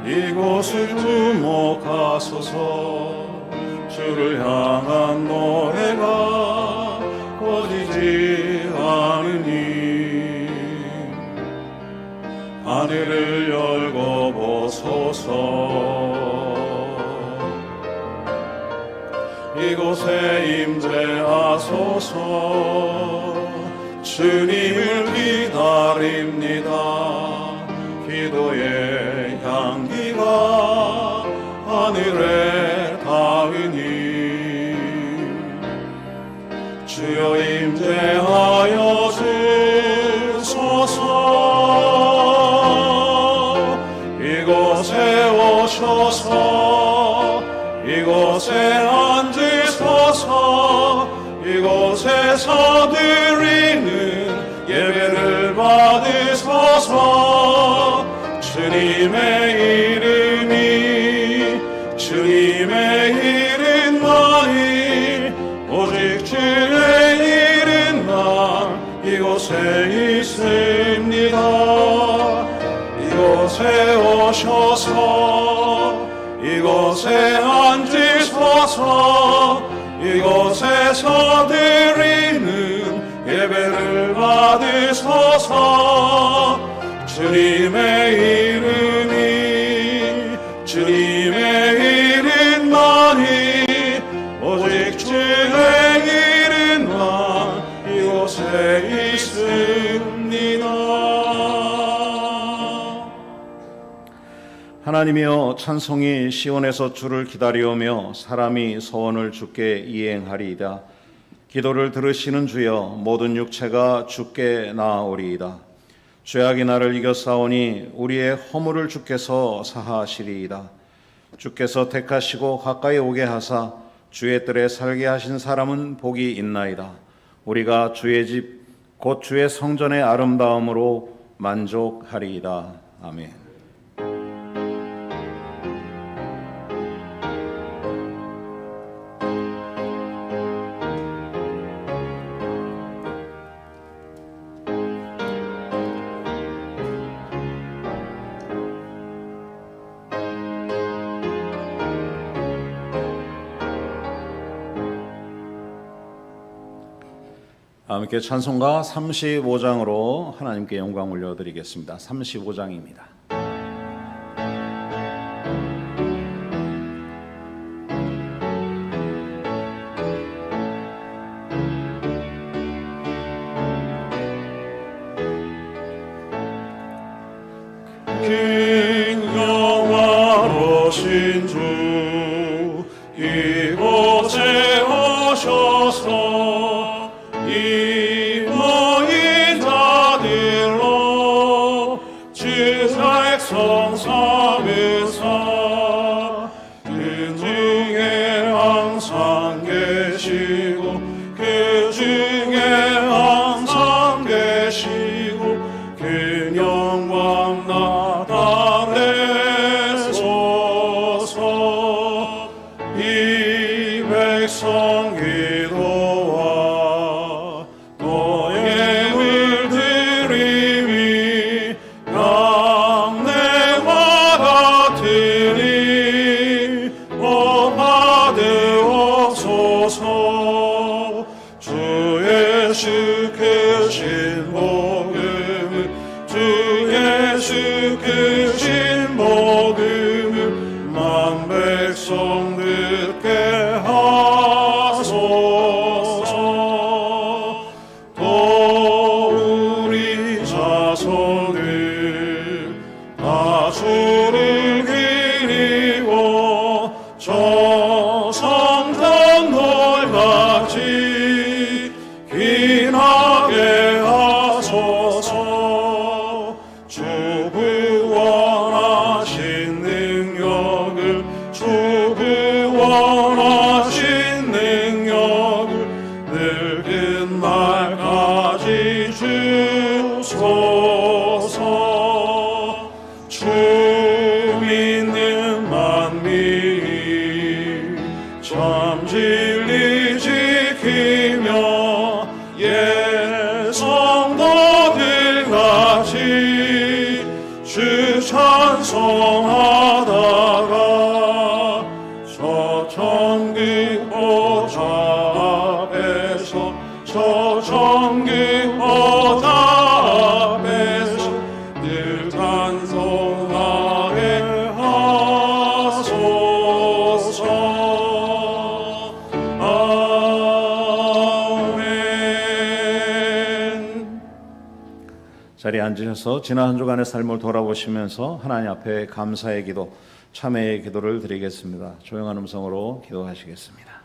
이곳을 주목하소서. 주를 향한 노래가 꺼지지 않으니 하늘을 열고 보소서. 이곳에 임재하소서. 주님을 기다립니다. 기도의 향기가 하늘에 닿으니 주여 임재하여 주소서. 이곳에 오셔서 이곳에 앉으소서. 이곳에서 드리는 예배를 받으소서. 주님의 이름만이 오직 주의 이름만 이곳에 있습니다. 이곳에 오셔서 이곳에 앉으소서. 이곳에서 드리는 예배를 받으소서. 주님의 이름만이 오직 주의 이름만 이곳에 있습니다. 하나님이여, 찬송이 시온에서 주를 기다리오며 사람이 소원을 주께 이행하리이다. 기도를 들으시는 주여, 모든 육체가 주께 나아오리이다. 죄악이 나를 이겨싸우니 우리의 허물을 주께서 사하시리이다. 주께서 택하시고 가까이 오게 하사 주의 뜰에 살게 하신 사람은 복이 있나이다. 우리가 주의 집 곧 주의 성전의 아름다움으로 만족하리이다. 아멘. 함께 찬송가 35장으로 하나님께 영광 올려드리겠습니다. 35장입니다. 긴 영화로신 주 이곳에 오셔서 이 모인 자들로 주 백성 삼으사 그 중에 항상 계시고 그 중에 항상 계시고 그 영광 나타내소서. 이 백성 기도와 너의 물들임이 양내와 같으니 받으옵소서. 주 예수 크신 복음을 주 예수 크신 복음을 만 백성 듣게 하소서. 또 우리 자손을 다 주를 기리고 저 성전 돌같이 기나게 하소서. 주 구원하신 능력을 주 구원하신 능력을 늙은 날까지 주소서. 주 믿는 만민이 참 진리 지키며 예 성도들 같이 주 찬송하다가 저 정기 보좌 앞에서 저 정기 보좌 앞에서 늘 찬송하게 하소서. 아멘. 자리에 앉으셔서 지난 한 주간의 삶을 돌아보시면서 하나님 앞에 감사의 기도, 참회의 기도를 드리겠습니다. 조용한 음성으로 기도하시겠습니다.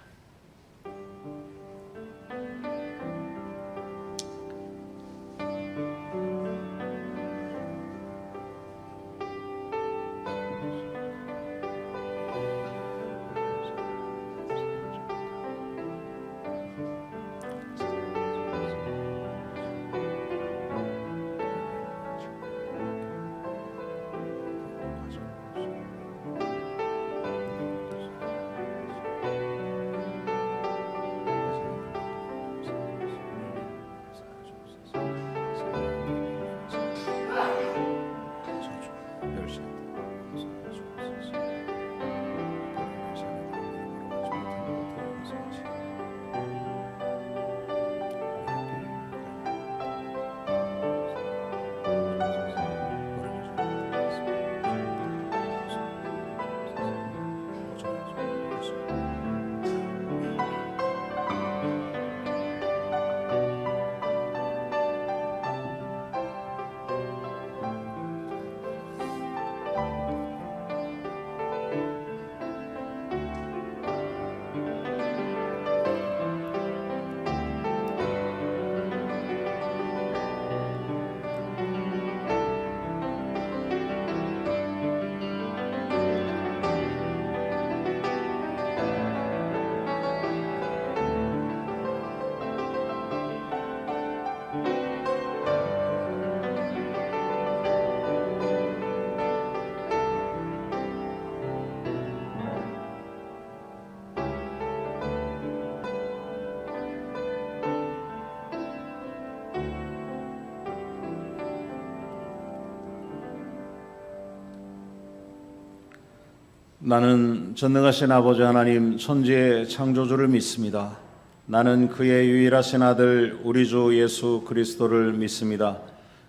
나는 전능하신 아버지 하나님 천지의 창조주를 믿습니다. 나는 그의 유일하신 아들 우리 주 예수 그리스도를 믿습니다.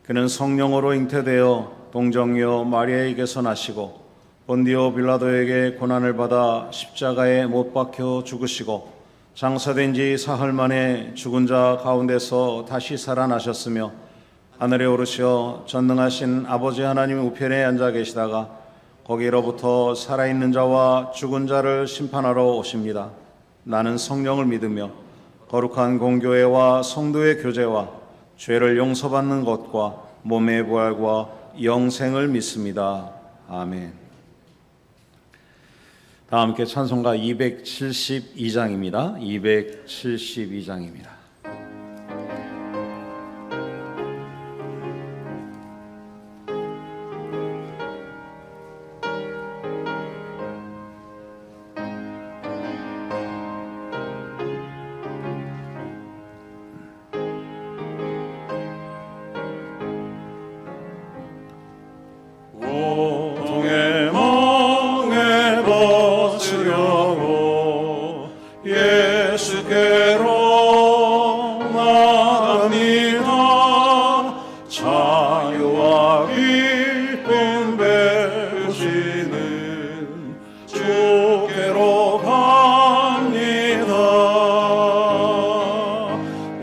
그는 성령으로 잉태되어 동정녀 마리아에게서 나시고 본디오 빌라도에게 고난을 받아 십자가에 못 박혀 죽으시고 장사된 지 사흘 만에 죽은 자 가운데서 다시 살아나셨으며 하늘에 오르시어 전능하신 아버지 하나님 우편에 앉아 계시다가 거기로부터 살아있는 자와 죽은 자를 심판하러 오십니다. 나는 성령을 믿으며 거룩한 공교회와 성도의 교제와 죄를 용서받는 것과 몸의 부활과 영생을 믿습니다. 아멘. 다 함께 찬송가 272장입니다. 272장입니다. 고통의 멍에 벗으려고 예수께로 나갑니다. 자유와 기쁨 베푸시는 주께로 갑니다.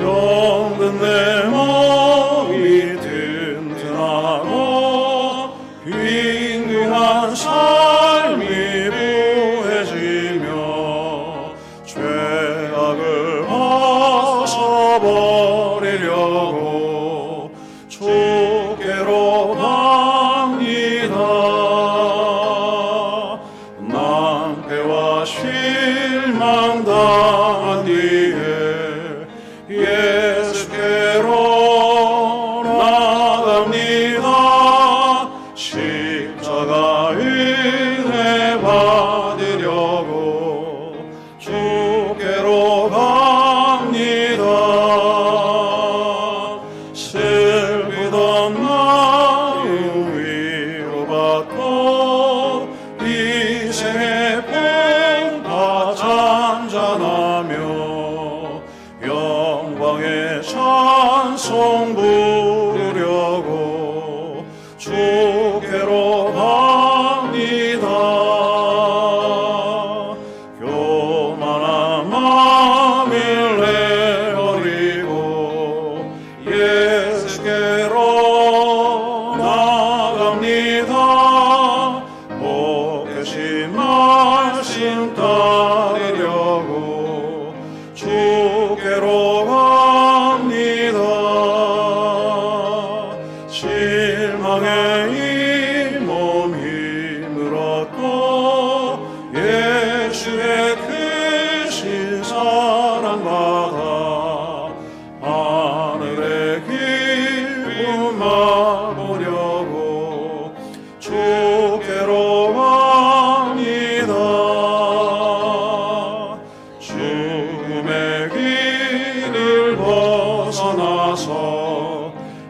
영든 내 몸이 튼튼하고 빈근한 삶이 부해지며 죄악을 찬송 부르려고 주께로 갑니다. 교만한 마음을 내버리고 예수께로 나갑니다. 복되신 말씀 따르려고 주께로 갑니다. 실망의 이 몸 힘들었고 예수의 크신 사랑받아 하늘의 기쁨 맛보려고 주께로 갑니다. 죽음의 길을 벗어나서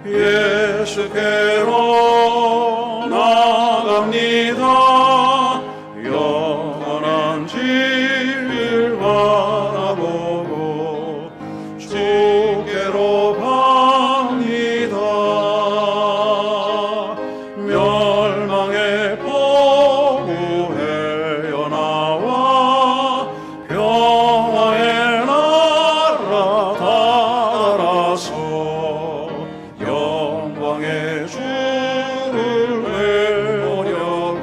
예수께로 나갑니다. 영원한 진리를 바라보고 주께로 갑니다. 멸망의 포구에 연하와 평화의 나라 따라서 영광의 주를 외우려고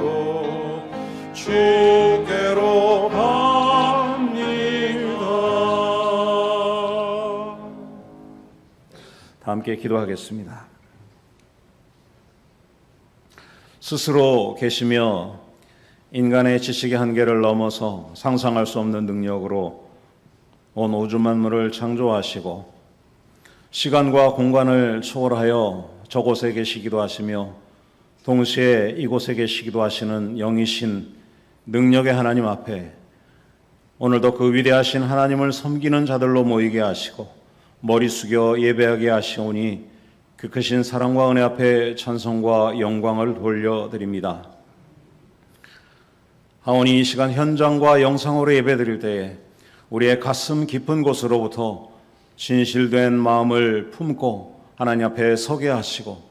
주께로 갑니다. 다 함께 기도하겠습니다. 스스로 계시며 인간의 지식의 한계를 넘어서 상상할 수 없는 능력으로 온 우주 만물을 창조하시고 시간과 공간을 초월하여 저곳에 계시기도 하시며 동시에 이곳에 계시기도 하시는 영이신 능력의 하나님 앞에 오늘도 그 위대하신 하나님을 섬기는 자들로 모이게 하시고 머리 숙여 예배하게 하시오니 그 크신 사랑과 은혜 앞에 찬송과 영광을 돌려드립니다. 하오니 이 시간 현장과 영상으로 예배드릴 때에 우리의 가슴 깊은 곳으로부터 진실된 마음을 품고 하나님 앞에 서게 하시고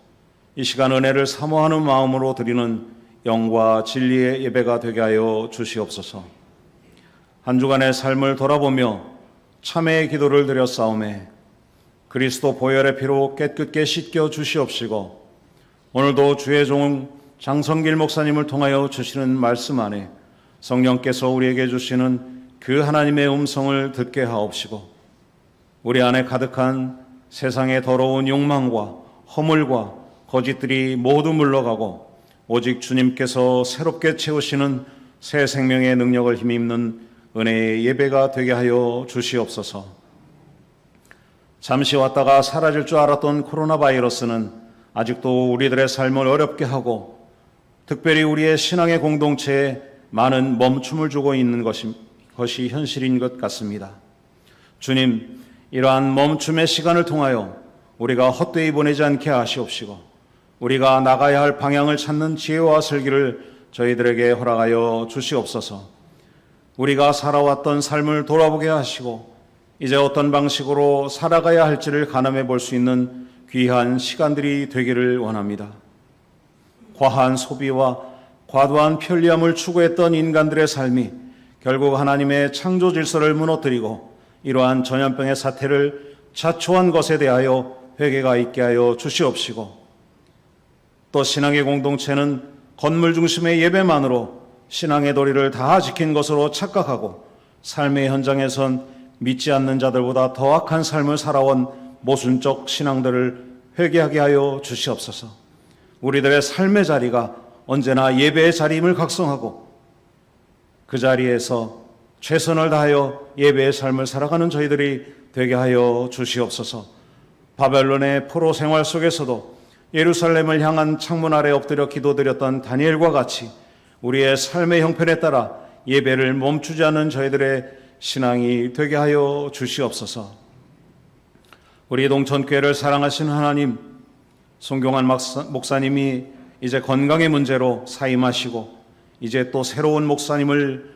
이 시간 은혜를 사모하는 마음으로 드리는 영과 진리의 예배가 되게 하여 주시옵소서. 한 주간의 삶을 돌아보며 참회의 기도를 드렸사오매 그리스도 보혈의 피로 깨끗게 씻겨 주시옵시고 오늘도 주의 종 장성길 목사님을 통하여 주시는 말씀 안에 성령께서 우리에게 주시는 그 하나님의 음성을 듣게 하옵시고 우리 안에 가득한 세상의 더러운 욕망과 허물과 거짓들이 모두 물러가고 오직 주님께서 새롭게 채우시는 새 생명의 능력을 힘입는 은혜의 예배가 되게 하여 주시옵소서. 잠시 왔다가 사라질 줄 알았던 코로나 바이러스는 아직도 우리들의 삶을 어렵게 하고 특별히 우리의 신앙의 공동체에 많은 멈춤을 주고 있는 것이 현실인 것 같습니다. 주님, 이러한 멈춤의 시간을 통하여 우리가 헛되이 보내지 않게 하시옵시고 우리가 나가야 할 방향을 찾는 지혜와 슬기를 저희들에게 허락하여 주시옵소서. 우리가 살아왔던 삶을 돌아보게 하시고 이제 어떤 방식으로 살아가야 할지를 가늠해 볼 수 있는 귀한 시간들이 되기를 원합니다. 과한 소비와 과도한 편리함을 추구했던 인간들의 삶이 결국 하나님의 창조 질서를 무너뜨리고 이러한 전염병의 사태를 자초한 것에 대하여 회개가 있게 하여 주시옵시고 또 신앙의 공동체는 건물 중심의 예배만으로 신앙의 도리를 다 지킨 것으로 착각하고 삶의 현장에선 믿지 않는 자들보다 더 악한 삶을 살아온 모순적 신앙들을 회개하게 하여 주시옵소서. 우리들의 삶의 자리가 언제나 예배의 자리임을 각성하고 그 자리에서 최선을 다하여 예배의 삶을 살아가는 저희들이 되게 하여 주시옵소서. 바벨론의 포로 생활 속에서도 예루살렘을 향한 창문 아래 엎드려 기도드렸던 다니엘과 같이 우리의 삶의 형편에 따라 예배를 멈추지 않는 저희들의 신앙이 되게 하여 주시옵소서. 우리 동천교회를 사랑하시는 하나님, 송경환 목사님이 이제 건강의 문제로 사임하시고 이제 또 새로운 목사님을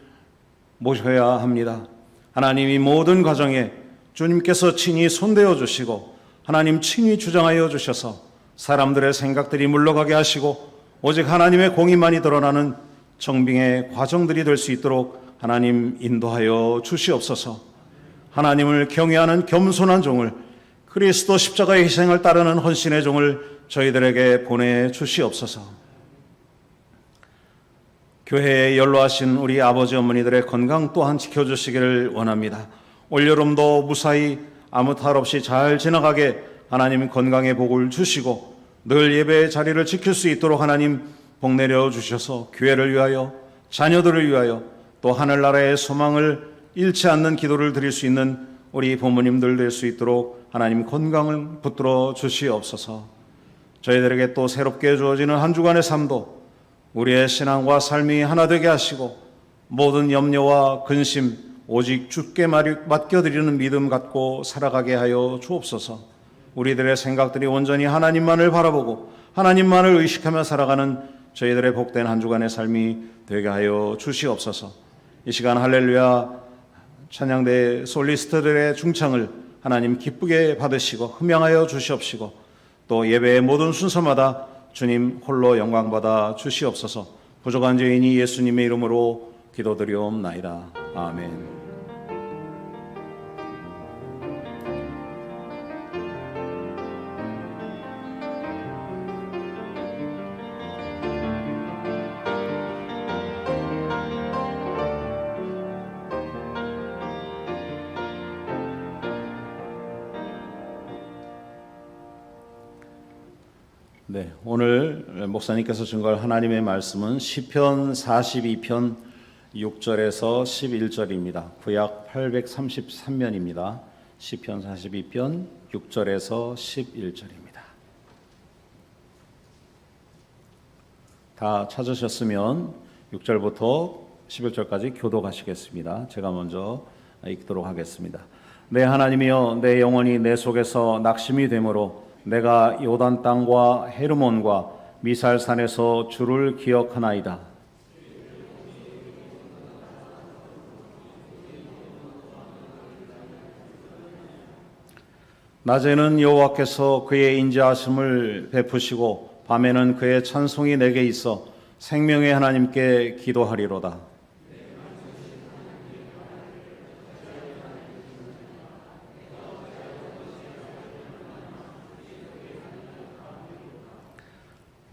모셔야 합니다. 하나님이 모든 과정에 주님께서 친히 손대어 주시고 하나님 친히 주장하여 주셔서 사람들의 생각들이 물러가게 하시고 오직 하나님의 공의만이 드러나는 정빙의 과정들이 될 수 있도록 하나님 인도하여 주시옵소서. 하나님을 경외하는 겸손한 종을, 그리스도 십자가의 희생을 따르는 헌신의 종을 저희들에게 보내주시옵소서. 교회에 연로하신 우리 아버지 어머니들의 건강 또한 지켜주시기를 원합니다. 올여름도 무사히 아무 탈 없이 잘 지나가게 하나님 건강의 복을 주시고 늘 예배의 자리를 지킬 수 있도록 하나님 복 내려 주셔서 교회를 위하여, 자녀들을 위하여, 또 하늘나라의 소망을 잃지 않는 기도를 드릴 수 있는 우리 부모님들 될 수 있도록 하나님 건강을 붙들어 주시옵소서. 저희들에게 또 새롭게 주어지는 한 주간의 삶도 우리의 신앙과 삶이 하나 되게 하시고 모든 염려와 근심 오직 주께 맡겨드리는 믿음 갖고 살아가게 하여 주옵소서. 우리들의 생각들이 온전히 하나님만을 바라보고 하나님만을 의식하며 살아가는 저희들의 복된 한 주간의 삶이 되게 하여 주시옵소서. 이 시간 할렐루야 찬양대 솔리스트들의 중창을 하나님 기쁘게 받으시고 흠양하여 주시옵시고 또 예배의 모든 순서마다 주님 홀로 영광받아 주시옵소서. 부족한 죄인이 예수님의 이름으로 기도드리옵나이다. 아멘. 네, 오늘 목사님께서 증거할 하나님의 말씀은 시편 42편 6절에서 11절입니다. 구약 833면입니다. 시편 42편 6절에서 11절입니다. 다 찾으셨으면 6절부터 11절까지 교독하시겠습니다. 제가 먼저 읽도록 하겠습니다. 내 하나님이여, 내 영혼이 내 속에서 낙심이 되므로 내가 요단 땅과 헤르몬과 미살산에서 주를 기억하나이다. 낮에는 여호와께서 그의 인자하심을 베푸시고 밤에는 그의 찬송이 내게 있어 생명의 하나님께 기도하리로다.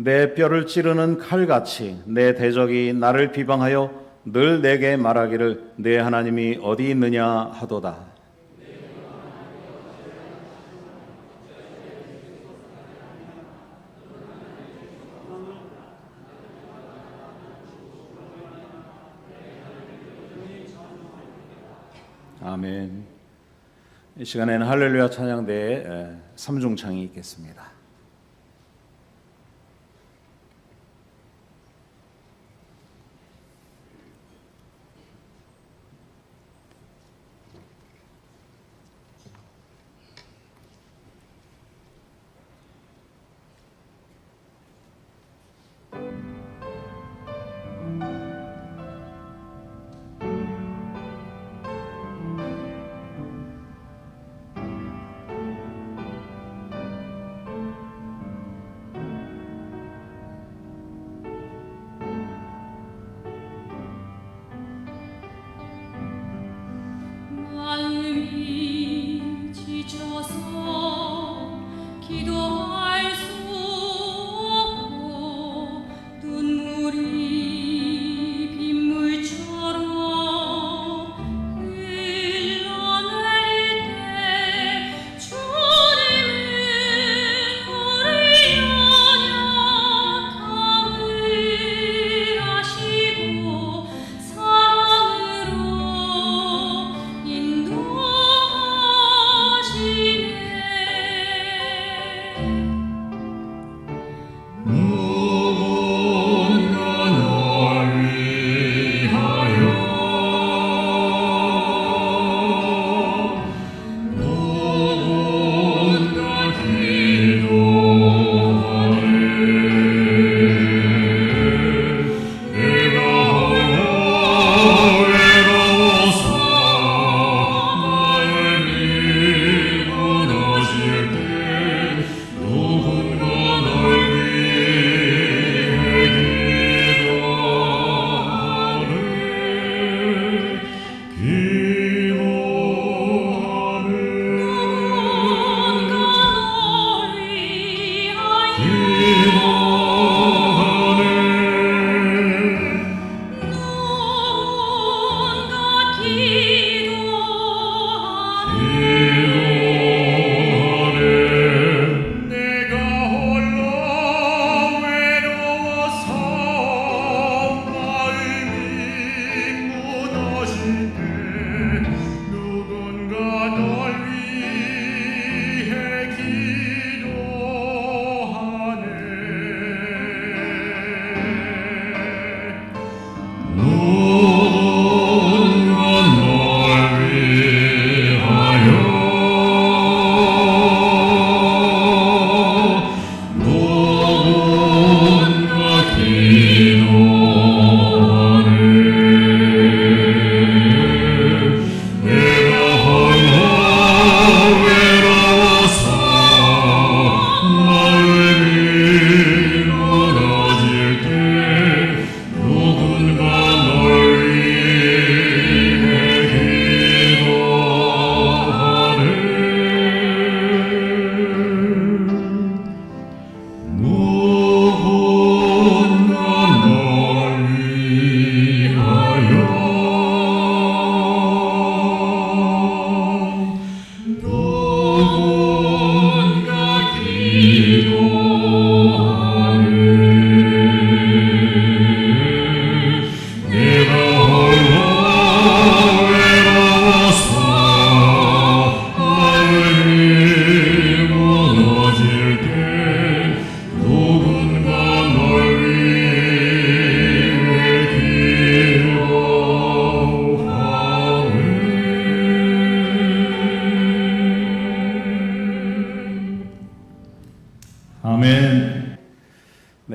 내 뼈를 찌르는 칼같이 내 대적이 나를 비방하여 늘 내게 말하기를 내 하나님이 어디 있느냐 하도다. 아멘. 이 시간에는 할렐루야 찬양대의 삼중창이 있겠습니다.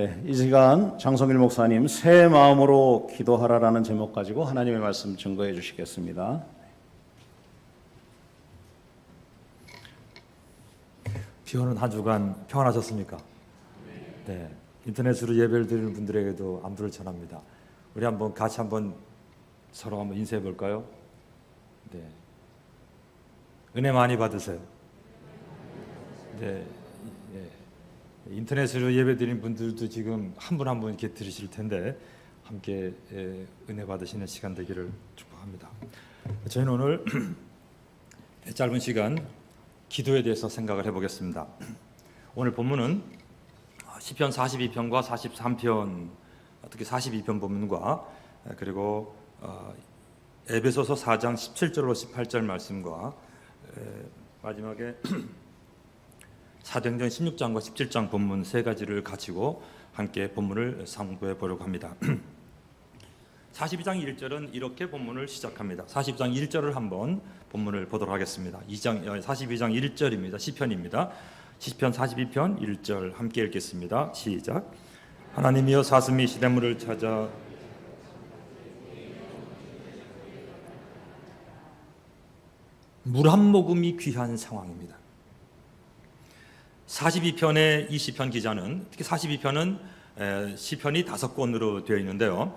네, 이 시간 장성일 목사님 새 마음으로 기도하라라는 제목 가지고 하나님의 말씀 증거해 주시겠습니다. 비 오는 한 주간 평안하셨습니까? 네, 인터넷으로 예배를 드리는 분들에게도 안부를 전합니다. 우리 한번 같이 한번 서로 한번 인사해 볼까요? 네, 은혜 많이 받으세요. 네, 인터넷으로 예배 드리는 분들도 지금 한 분 한 분 이렇게 들으실 텐데 함께 은혜 받으시는 시간 되기를 축복합니다. 저희는 오늘 짧은 시간 기도에 대해서 생각을 해보겠습니다. 오늘 본문은 시편 42편과 43편, 특히 42편 본문과 그리고 에베소서 4장 17절로 18절 말씀과 마지막에 사도행전 16장과 17장 본문 세 가지를 가지고 함께 본문을 상고해 보려고 합니다. 42장 1절은 이렇게 본문을 시작합니다. 42장 1절을 한번 본문을 보도록 하겠습니다. 42장 1절입니다. 시편입니다. 시편 42편 1절 함께 읽겠습니다. 시작. 하나님이여 사슴이 시냇물을 찾아 물 한 모금이 귀한 상황입니다. 42편의 이 시편 기자는 특히 42편은 시편이 5권으로 되어 있는데요.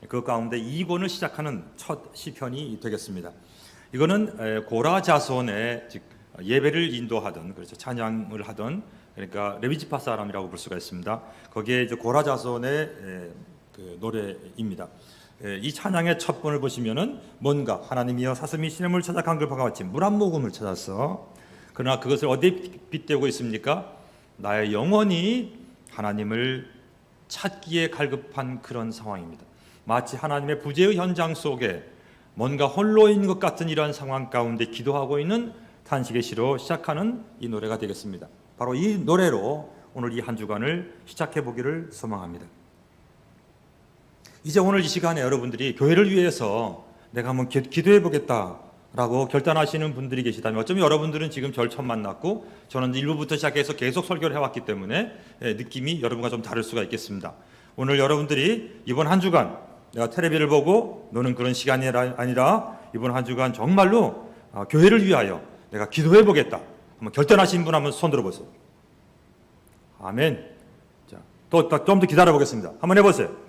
그 가운데 2권을 시작하는 첫 시편이 되겠습니다. 이거는 고라 자손의 즉 예배를 인도하던 그렇죠 찬양을 하던 그러니까 레위지파 사람이라고 볼 수가 있습니다. 거기에 이제 고라 자손의 그 노래입니다. 이 찬양의 첫 번을 보시면은 뭔가 하나님이여 사슴이 시냇물을 찾아 강글파가 같이 물 한 모금을 찾았어. 그러나 그것을 어디에 빗대고 있습니까? 나의 영혼이 하나님을 찾기에 갈급한 그런 상황입니다. 마치 하나님의 부재의 현장 속에 뭔가 홀로 있는 것 같은 이러한 상황 가운데 기도하고 있는 탄식의 시로 시작하는 이 노래가 되겠습니다. 바로 이 노래로 오늘 이 한 주간을 시작해 보기를 소망합니다. 이제 오늘 이 시간에 여러분들이 교회를 위해서 내가 한번 기도해 보겠다라고 결단하시는 분들이 계시다면 어쩌면 여러분들은 지금 절 처음 만났고 저는 1부부터 시작해서 계속 설교를 해왔기 때문에 느낌이 여러분과 좀 다를 수가 있겠습니다. 오늘 여러분들이 이번 한 주간 내가 텔레비를 보고 노는 그런 시간이 아니라 이번 한 주간 정말로 교회를 위하여 내가 기도해 보겠다 한번 결단하신 분 한번 손 들어보세요. 아멘. 자, 좀 더 기다려 보겠습니다. 한번 해보세요.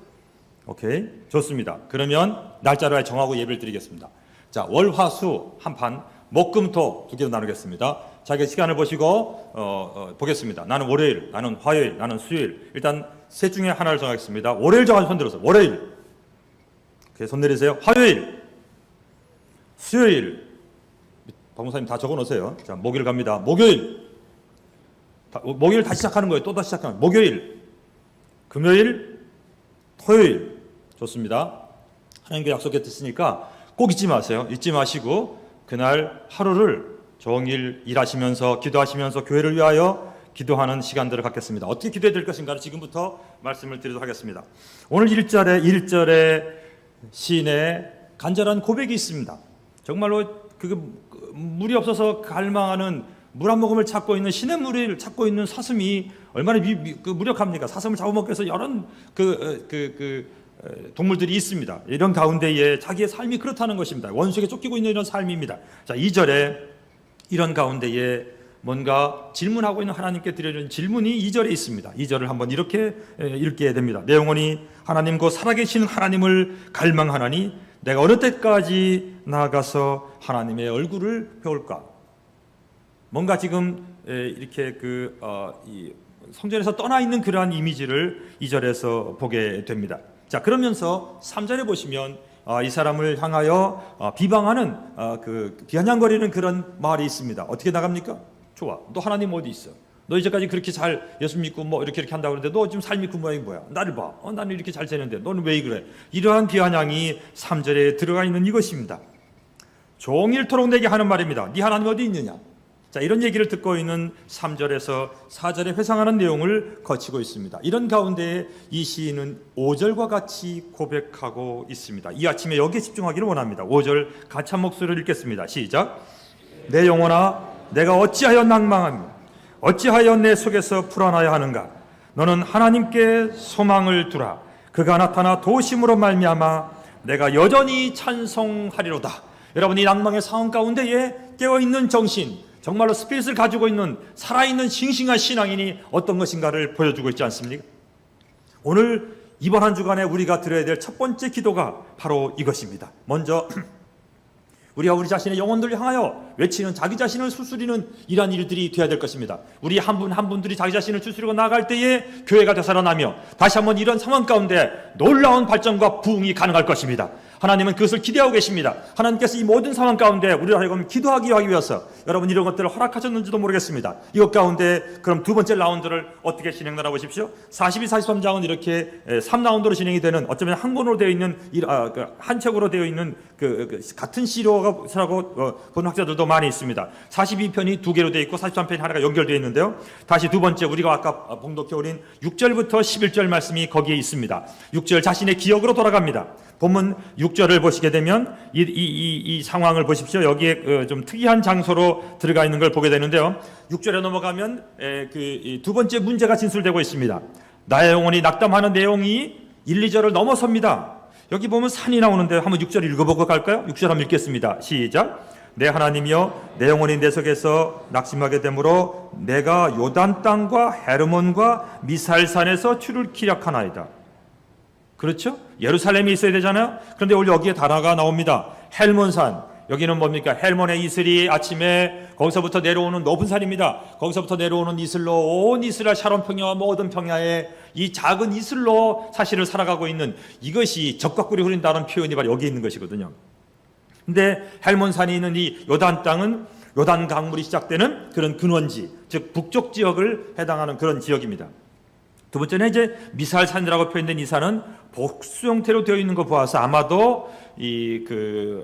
오케이, 좋습니다. 그러면 날짜를 정하고 예배를 드리겠습니다. 자, 월, 화, 수 한 판, 목, 금, 토 두 개로 나누겠습니다. 자기 시간을 보시고 보겠습니다. 나는 월요일, 나는 화요일, 나는 수요일. 일단 셋 중에 하나를 정하겠습니다. 월요일 정한 손 들어서 월요일. 오케이, 손 내리세요. 화요일, 수요일. 박목사님 다 적어놓으세요. 자, 목요일 갑니다. 목요일. 목요일 다시 시작하는 거예요. 또 다시 시작하는 거예요. 목요일, 금요일, 토요일. 좋습니다. 하나님께 약속했으니까 꼭 잊지 마세요. 잊지 마시고 그날 하루를 종일 일하시면서 기도하시면서 교회를 위하여 기도하는 시간들을 갖겠습니다. 어떻게 기도해야 될 것인가를 지금부터 말씀을 드리도록 하겠습니다. 오늘 1절에 시인의 간절한 고백이 있습니다. 정말로 물이 없어서 갈망하는 물 한 모금을 찾고 있는 시냇물을 찾고 있는 사슴이 얼마나 무력합니까? 사슴을 잡아먹기 위해서 여러 동물들이 있습니다. 이런 가운데에 자기의 삶이 그렇다는 것입니다. 원수에게 쫓기고 있는 이런 삶입니다. 자, 2절에 이런 가운데에 뭔가 질문하고 있는 하나님께 드리는 질문이 2절에 있습니다. 2절을 한번 이렇게 읽게 됩니다. 내 영혼이 하나님 곧 살아계시는 하나님을 갈망하나니 내가 어느 때까지 나아가서 하나님의 얼굴을 배울까? 뭔가 지금 이렇게 이 성전에서 떠나 있는 그러한 이미지를 2절에서 보게 됩니다. 자, 그러면서 3절에 보시면 이 사람을 향하여 비방하는 비아냥거리는 그런 말이 있습니다. 어떻게 나갑니까? 좋아, 너 하나님 어디 있어? 너 이제까지 그렇게 잘 예수 믿고 뭐 이렇게 한다고 그러는데 너 지금 삶이 그 모양이 뭐야? 나를 봐. 나는 이렇게 잘 되는데 너는 왜 그래? 이러한 비아냥이 3절에 들어가 있는 이것입니다. 종일토록 내게 하는 말입니다. 네 하나님 어디 있느냐? 자, 이런 얘기를 듣고 있는 3절에서 4절에 회상하는 내용을 거치고 있습니다. 이런 가운데 이 시인은 5절과 같이 고백하고 있습니다. 이 아침에 여기에 집중하기를 원합니다. 5절 같이 한 목소리를 읽겠습니다. 시작. 내 영혼아 내가 어찌하여 낭망하며 어찌하여 내 속에서 불안하여 하는가? 너는 하나님께 소망을 두라. 그가 나타나 도심으로 말미암아 내가 여전히 찬송하리로다. 여러분, 이 낭망의 상황 가운데에 깨어있는 정신, 정말로 스피릿을 가지고 있는 살아있는 싱싱한 신앙인이 어떤 것인가를 보여주고 있지 않습니까? 오늘 이번 한 주간에 우리가 드려야 될 첫 번째 기도가 바로 이것입니다. 먼저 우리가 우리 자신의 영혼들을 향하여 외치는, 자기 자신을 수스리는 이러한 일들이 되어야 될 것입니다. 우리 한 분 한 분들이 자기 자신을 추스리고 나아갈 때에 교회가 되살아나며 다시 한번 이런 상황 가운데 놀라운 발전과 부흥이 가능할 것입니다. 하나님은 그것을 기대하고 계십니다. 하나님께서 이 모든 상황 가운데 우리를 하여금 기도하기 위해서 여러분 이런 것들을 허락하셨는지도 모르겠습니다. 이것 가운데 그럼 두 번째 라운드를 어떻게 진행하나 보십시오. 42, 43장은 이렇게 3라운드로 진행이 되는, 어쩌면 한 권으로 되어 있는, 한 책으로 되어 있는 같은 시로라고 보는 학자들도 많이 있습니다. 42편이 두 개로 되어 있고 43편이 하나가 연결되어 있는데요. 다시 두 번째, 우리가 아까 봉독해 오린 6절부터 11절 말씀이 거기에 있습니다. 6절 자신의 기억으로 돌아갑니다. 본문 6절을 보시게 되면 이 상황을 보십시오. 여기에 좀 특이한 장소로 들어가 있는 걸 보게 되는데요. 6절에 넘어가면 두 번째 문제가 진술되고 있습니다. 나의 영혼이 낙담하는 내용이 1, 2절을 넘어섭니다. 여기 보면 산이 나오는데 한번 6절 읽어보고 갈까요? 6절 한번 읽겠습니다. 시작. 내 하나님이여, 내 영혼이 내 속에서 낙심하게 되므로 내가 요단 땅과 헤르몬과 미살산에서 주를 기약하나이다. 그렇죠? 예루살렘이 있어야 되잖아요. 그런데 오늘 여기에 단어가 나옵니다. 헬몬산. 여기는 뭡니까? 헬몬의 이슬이 아침에 거기서부터 내려오는 높은 산입니다. 거기서부터 내려오는 이슬로 온 이스라엘 샤론 평야와 모든 평야에 이 작은 이슬로 사실을 살아가고 있는, 이것이 적과 꿀이 흐린다는 표현이 바로 여기 있는 것이거든요. 근데 헬몬산이 있는 이 요단 땅은 요단 강물이 시작되는 그런 근원지, 즉 북쪽 지역을 해당하는 그런 지역입니다. 두 번째는 이제 미살산이라고 표현된 이 산은 복수 형태로 되어 있는 거 보아서 아마도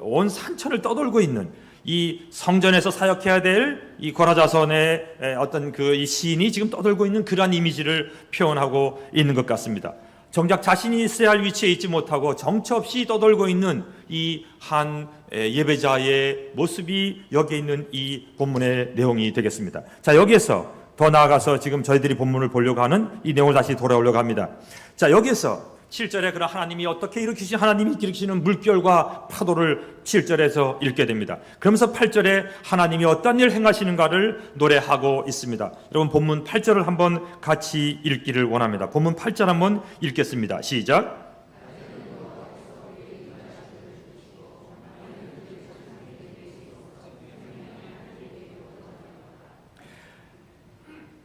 온 산천을 떠돌고 있는, 이 성전에서 사역해야 될 이 고라자손의 어떤 이 시인이 지금 떠돌고 있는 그러한 이미지를 표현하고 있는 것 같습니다. 정작 자신이 있어야 할 위치에 있지 못하고 정처 없이 떠돌고 있는 이 한 예배자의 모습이 여기에 있는 이 본문의 내용이 되겠습니다. 자, 여기에서 더 나아가서 지금 저희들이 본문을 보려고 하는 이 내용을 다시 돌아오려고 합니다. 자, 여기에서 7절에 그런 하나님이 어떻게 일으키신, 하나님이 일으키시는 물결과 파도를 7절에서 읽게 됩니다. 그러면서 8절에 하나님이 어떤 일을 행하시는가를 노래하고 있습니다. 여러분 본문 8절을 한번 같이 읽기를 원합니다. 본문 8절 한번 읽겠습니다. 시작.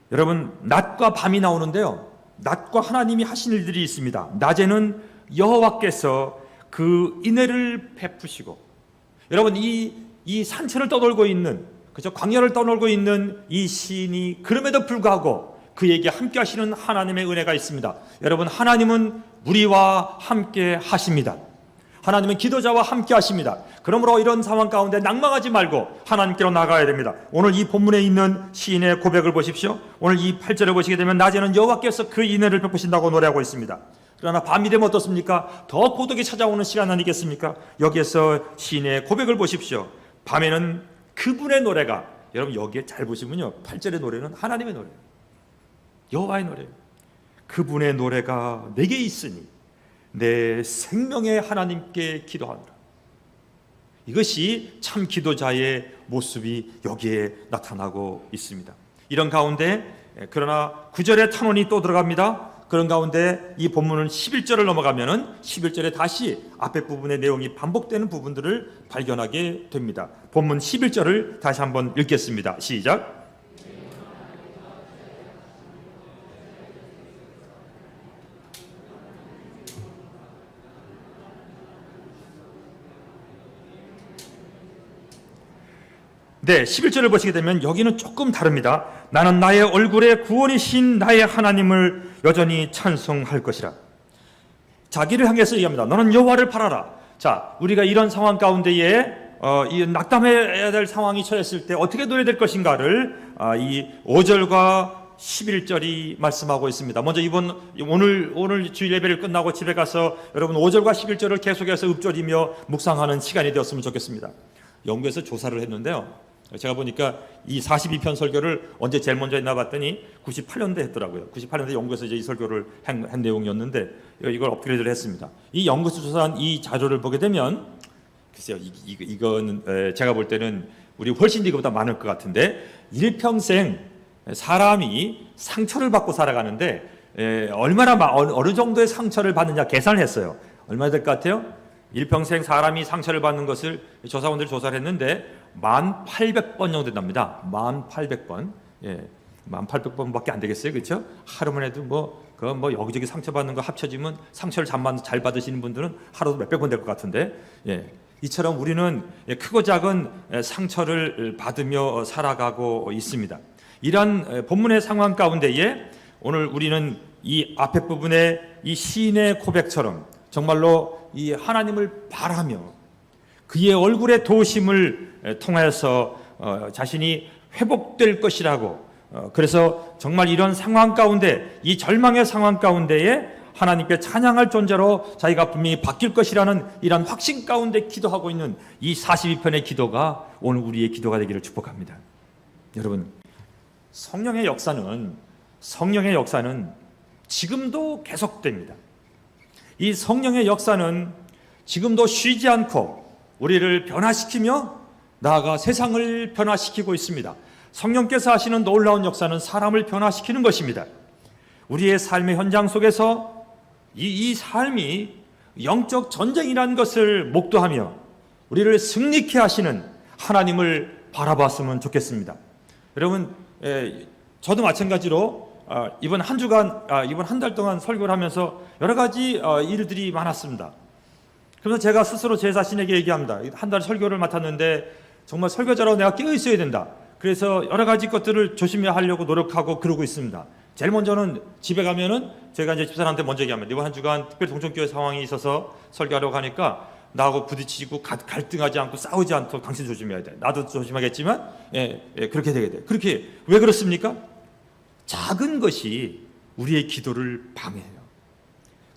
여러분, 낮과 밤이 나오는데요, 낮과 하나님이 하신 일들이 있습니다. 낮에는 여호와께서 그 인애를 베푸시고, 여러분 이 산천을 떠돌고 있는, 그죠, 광야를 떠돌고 있는 이 시인이 그럼에도 불구하고 그에게 함께 하시는 하나님의 은혜가 있습니다. 여러분, 하나님은 우리와 함께 하십니다. 하나님은 기도자와 함께 하십니다. 그러므로 이런 상황 가운데 낭망하지 말고 하나님께로 나가야 됩니다. 오늘 이 본문에 있는 시인의 고백을 보십시오. 오늘 이 8절을 보시게 되면 낮에는 여호와께서 그 인애를 베푸신다고 노래하고 있습니다. 그러나 밤이 되면 어떻습니까? 더 고독이 찾아오는 시간 아니겠습니까? 여기에서 시인의 고백을 보십시오. 밤에는 그분의 노래가, 여러분 여기에 잘 보시면요, 8절의 노래는 하나님의 노래예요. 여호와의 노래예요. 그분의 노래가 내게 있으니 내 생명의 하나님께 기도하노라. 이것이 참 기도자의 모습이 여기에 나타나고 있습니다. 이런 가운데 그러나 9절의 탄원이 또 들어갑니다. 그런 가운데 이 본문은 11절을 넘어가면은 11절에 다시 앞에 부분의 내용이 반복되는 부분들을 발견하게 됩니다. 본문 11절을 다시 한번 읽겠습니다. 시작. 네, 11절을 보시게 되면 여기는 조금 다릅니다. 나는 나의 얼굴에 구원이신 나의 하나님을 여전히 찬송할 것이라. 자기를 향해서 얘기합니다. 너는 여호와를 바라라. 자, 우리가 이런 상황 가운데에 이 낙담해야 될 상황이 처했을 때 어떻게 노래야 될 것인가를 이 5절과 11절이 말씀하고 있습니다. 먼저 오늘 주일 예배를 끝나고 집에 가서 여러분 5절과 11절을 계속해서 읊조리며 묵상하는 시간이 되었으면 좋겠습니다. 영국에서 조사를 했는데요, 제가 보니까 이 42편 설교를 언제 제일 먼저 했나 봤더니 98년도에 했더라고요. 98년도에 영국에서 이제 이 설교를 한 내용이었는데 이걸 업그레이드를 했습니다. 이 연구에서 조사한 이 자료를 보게 되면 글쎄요, 이거는 제가 볼 때는 우리 훨씬 이거보다 많을 것 같은데, 일평생 사람이 상처를 받고 살아가는데 어느 정도의 상처를 받느냐 계산을 했어요. 얼마 될 것 같아요? 일평생 사람이 상처를 받는 것을 조사원들이 조사를 했는데 1800번 정도 된답니다. 1800번. 예. 1800번밖에 안 되겠어요. 그렇죠? 하루만 해도 뭐 여기저기 상처받는 거 합쳐지면 상처를 잘 받으시는 분들은 하루도 몇백 번 될 것 같은데, 예. 이처럼 우리는 크고 작은 상처를 받으며 살아가고 있습니다. 이러한 본문의 상황 가운데에 오늘 우리는 이 앞에 부분의 이 시인의 고백처럼 정말로 이 하나님을 바라며 그의 얼굴의 도우심을 통하여서 자신이 회복될 것이라고, 그래서 정말 이런 상황 가운데, 이 절망의 상황 가운데에 하나님께 찬양할 존재로 자기가 분명히 바뀔 것이라는 이런 확신 가운데 기도하고 있는 이 42편의 기도가 오늘 우리의 기도가 되기를 축복합니다. 여러분, 성령의 역사는 지금도 계속됩니다. 이 성령의 역사는 지금도 쉬지 않고 우리를 변화시키며 나아가 세상을 변화시키고 있습니다. 성령께서 하시는 놀라운 역사는 사람을 변화시키는 것입니다. 우리의 삶의 현장 속에서 이 삶이 영적 전쟁이라는 것을 목도하며 우리를 승리케 하시는 하나님을 바라봤으면 좋겠습니다. 여러분, 저도 마찬가지로 이번 한 달 동안 설교를 하면서 여러 가지 일들이 많았습니다. 그래서 제가 스스로 제 자신에게 얘기합니다. 한 달 설교를 맡았는데 정말 설교자로 내가 깨어 있어야 된다. 그래서 여러 가지 것들을 조심히 하려고 노력하고 그러고 있습니다. 제일 먼저는 집에 가면은 제가 이제 집사람한테 먼저 얘기합니다. 이번 한 주간 특별히 동천교회 상황이 있어서 설교하려고 하니까 나하고 부딪히고 갈등하지 않고 싸우지 않도록 당신 조심해야 돼. 나도 조심하겠지만 그렇게 되게 돼. 그렇게 왜 그렇습니까? 작은 것이 우리의 기도를 방해해요.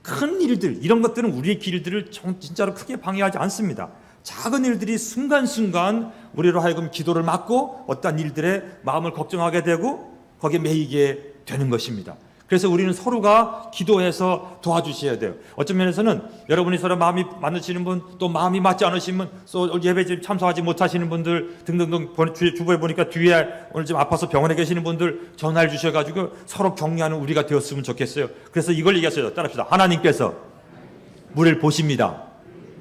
큰 일들, 이런 것들은 우리의 길들을 진짜로 크게 방해하지 않습니다. 작은 일들이 순간순간 우리로 하여금 기도를 막고 어떠한 일들에 마음을 걱정하게 되고 거기에 매이게 되는 것입니다. 그래서 우리는 서로가 기도해서 도와주셔야 돼요. 어떤 면에서는 여러분이 서로 마음이 맞으시는 분, 또 마음이 맞지 않으신 분, 또 예배 참석하지 못하시는 분들 등등등, 주보에 보니까 뒤에 오늘 좀 아파서 병원에 계시는 분들 전화를 주셔가지고 서로 격려하는 우리가 되었으면 좋겠어요. 그래서 이걸 얘기했어요. 따라합시다. 하나님께서 우리를 보십니다.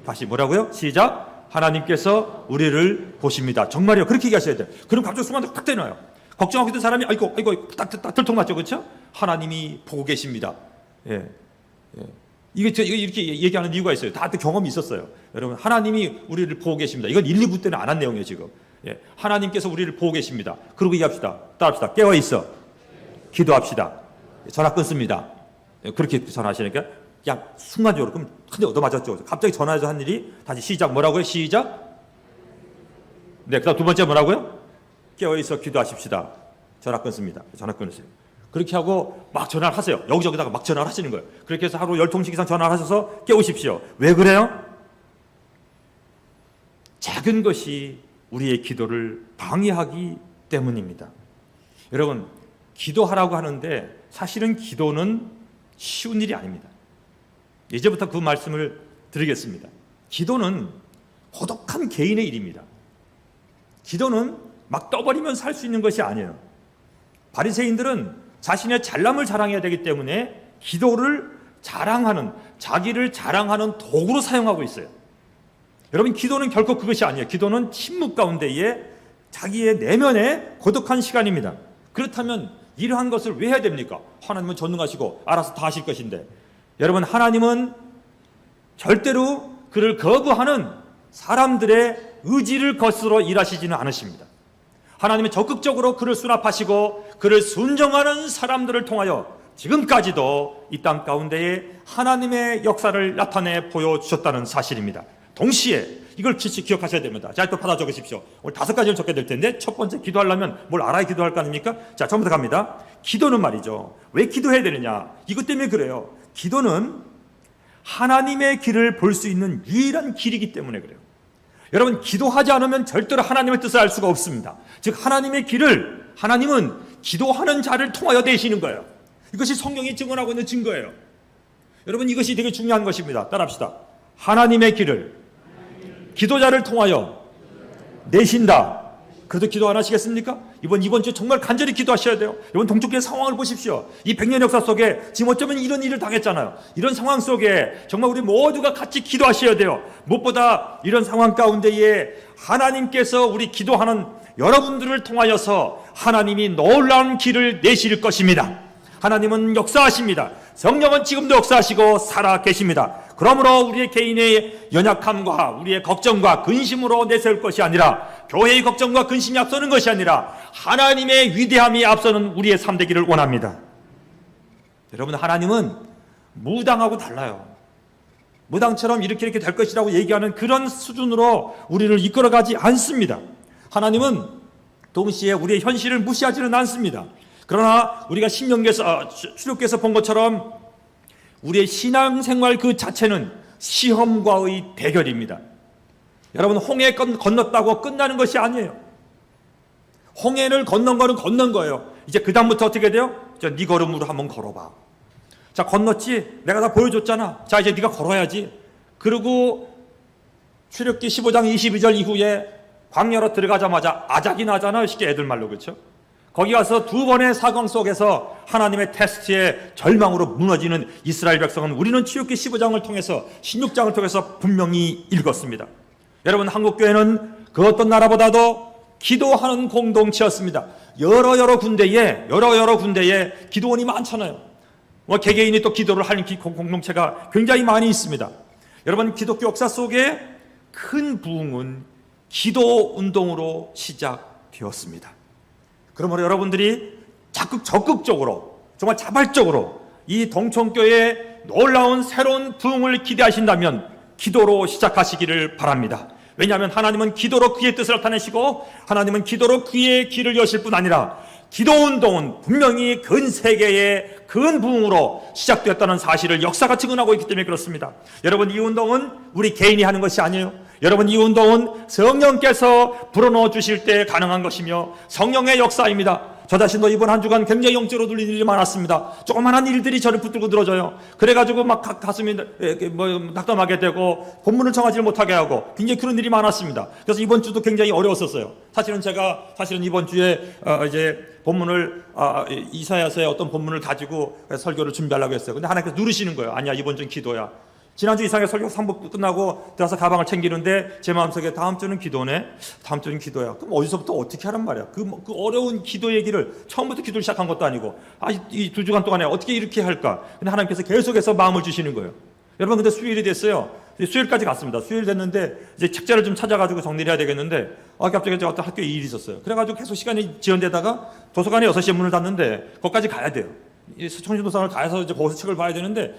다시 뭐라고요? 시작. 하나님께서 우리를 보십니다. 정말이요. 그렇게 얘기하셔야 돼요. 그럼 갑자기 순간 딱 때려요. 걱정하고 있던 사람이 아이고 딱 들통났죠, 그렇죠? 하나님이 보고 계십니다. 이게 이렇게 얘기하는 이유가 있어요. 다들 경험이 있었어요. 여러분, 하나님이 우리를 보고 계십니다. 이건 1, 2부 때는 안 한 내용이에요, 지금. 하나님께서 우리를 보고 계십니다. 그러고 얘기합시다. 따라합시다. 깨어 있어. 기도합시다. 전화 끊습니다. 그렇게 전화하시니까 그냥 순간적으로 그럼 한 대 얻어맞았죠. 갑자기 전화해서 한 일이 다시 시작. 뭐라고요? 시작. 그다음 두 번째 뭐라고요? 깨어있어 기도하십시다. 전화 끊습니다. 전화 끊으세요. 그렇게 하고 막 전화를 하세요. 여기저기다가 막 전화를 하시는 거예요. 그렇게 해서 하루 10통씩 이상 전화를 하셔서 깨우십시오. 왜 그래요? 작은 것이 우리의 기도를 방해하기 때문입니다. 여러분, 기도하라고 하는데 사실은 기도는 쉬운 일이 아닙니다. 이제부터 그 말씀을 드리겠습니다. 기도는 고독한 개인의 일입니다. 기도는 막 떠버리면 살 수 있는 것이 아니에요. 바리새인들은 자신의 잘남을 자랑해야 되기 때문에 기도를 자기를 자랑하는 도구로 사용하고 있어요. 여러분, 기도는 결코 그것이 아니에요. 기도는 침묵 가운데에 자기의 내면의 고독한 시간입니다. 그렇다면 이러한 것을 왜 해야 됩니까? 하나님은 전능하시고 알아서 다 하실 것인데. 여러분, 하나님은 절대로 그를 거부하는 사람들의 의지를 거스러 일하시지는 않으십니다. 하나님은 적극적으로 그를 수납하시고 그를 순종하는 사람들을 통하여 지금까지도 이 땅 가운데에 하나님의 역사를 나타내 보여주셨다는 사실입니다. 동시에 이걸 기억하셔야 됩니다. 자, 또 받아 적으십시오. 오늘 5가지를 적게 될 텐데 첫 번째, 기도하려면 뭘 알아야 기도할 거 아닙니까? 자, 처음부터 갑니다. 기도는 말이죠. 왜 기도해야 되느냐? 이것 때문에 그래요. 기도는 하나님의 길을 볼 수 있는 유일한 길이기 때문에 그래요. 여러분, 기도하지 않으면 절대로 하나님의 뜻을 알 수가 없습니다. 즉 하나님의 길을 하나님은 기도하는 자를 통하여 내시는 거예요. 이것이 성경이 증언하고 있는 증거예요. 여러분, 이것이 되게 중요한 것입니다. 따라합시다. 하나님의 길을 기도자를 통하여 내신다. 그래도 기도 안 하시겠습니까? 이번 주 정말 간절히 기도하셔야 돼요. 여러분, 동쪽교회 상황을 보십시오. 이 100년 역사 속에 지금 어쩌면 이런 일을 당했잖아요. 이런 상황 속에 정말 우리 모두가 같이 기도하셔야 돼요. 무엇보다 이런 상황 가운데에 하나님께서 우리 기도하는 여러분들을 통하여서 하나님이 놀라운 길을 내실 것입니다. 하나님은 역사하십니다. 성령은 지금도 역사하시고 살아 계십니다. 그러므로 우리의 개인의 연약함과 우리의 걱정과 근심으로 내세울 것이 아니라, 교회의 걱정과 근심이 앞서는 것이 아니라 하나님의 위대함이 앞서는 우리의 삶 되기를 원합니다. 여러분, 하나님은 무당하고 달라요. 무당처럼 이렇게 될 것이라고 얘기하는 그런 수준으로 우리를 이끌어가지 않습니다. 하나님은 동시에 우리의 현실을 무시하지는 않습니다. 그러나 우리가 신명기에서 출애굽기에서 본 것처럼 우리의 신앙생활 그 자체는 시험과의 대결입니다. 여러분, 홍해 건넜다고 끝나는 것이 아니에요. 홍해를 건넌 거는 건넌 거예요. 이제 그 다음부터 어떻게 돼요? 네 걸음으로 한번 걸어봐. 자, 건넜지? 내가 다 보여줬잖아. 자, 이제 네가 걸어야지. 그리고 출애굽기 15장 22절 이후에 광야로 들어가자마자 아작이 나잖아요. 쉽게 애들 말로, 그렇죠? 거기 가서 두 번의 사건 속에서 하나님의 테스트에 절망으로 무너지는 이스라엘 백성은 우리는 출애굽기 15장을 통해서 16장을 통해서 분명히 읽었습니다. 여러분, 한국교회는 그 어떤 나라보다도 기도하는 공동체였습니다. 여러 군데에 기도원이 많잖아요. 개개인이 또 기도를 하는 공동체가 굉장히 많이 있습니다. 여러분, 기독교 역사 속에 큰 부흥은 기도 운동으로 시작되었습니다. 그러므로 여러분들이 적극적으로, 정말 자발적으로 이 동천교회의 놀라운 새로운 부흥을 기대하신다면 기도로 시작하시기를 바랍니다. 왜냐하면 하나님은 기도로 그의 뜻을 나타내시고 하나님은 기도로 그의 길을 여실 뿐 아니라 기도 운동은 분명히 근 세계의 근 부흥으로 시작되었다는 사실을 역사가 증언하고 있기 때문에 그렇습니다. 여러분, 이 운동은 우리 개인이 하는 것이 아니에요. 여러분, 이 운동은 성령께서 불어넣어 주실 때 가능한 것이며 성령의 역사입니다. 저 자신도 이번 한 주간 굉장히 영적으로 눌린 일이 많았습니다. 조그만한 일들이 저를 붙들고 들어줘요. 그래가지고 막 가슴이 낙담하게 되고 본문을 정하지 못하게 하고 굉장히 그런 일이 많았습니다. 그래서 이번 주도 굉장히 어려웠었어요. 사실은 이번 주에 이제 본문을 이사야서의 어떤 본문을 가지고 설교를 준비하려고 했어요. 근데 하나님께서 누르시는 거예요. 아니야, 이번 주는 기도야. 지난주 이상의 설교 3부 끝나고 들어서 가방을 챙기는데 제 마음속에 다음 주는 기도네? 다음 주는 기도야. 그럼 어디서부터 어떻게 하란 말이야? 그 어려운 기도 얘기를 처음부터 기도를 시작한 것도 아니고 이 2주간 동안에 어떻게 이렇게 할까? 근데 하나님께서 계속해서 마음을 주시는 거예요. 여러분, 근데 수요일이 됐어요. 수요일까지 갔습니다. 수요일 됐는데 이제 책자를 좀 찾아가지고 정리를 해야 되겠는데 갑자기 제가 어떤 학교에 일이 있었어요. 그래가지고 계속 시간이 지연되다가 도서관에 6시에 문을 닫는데 거기까지 가야 돼요. 청신도서관을 가서 이제 거기서 책을 봐야 되는데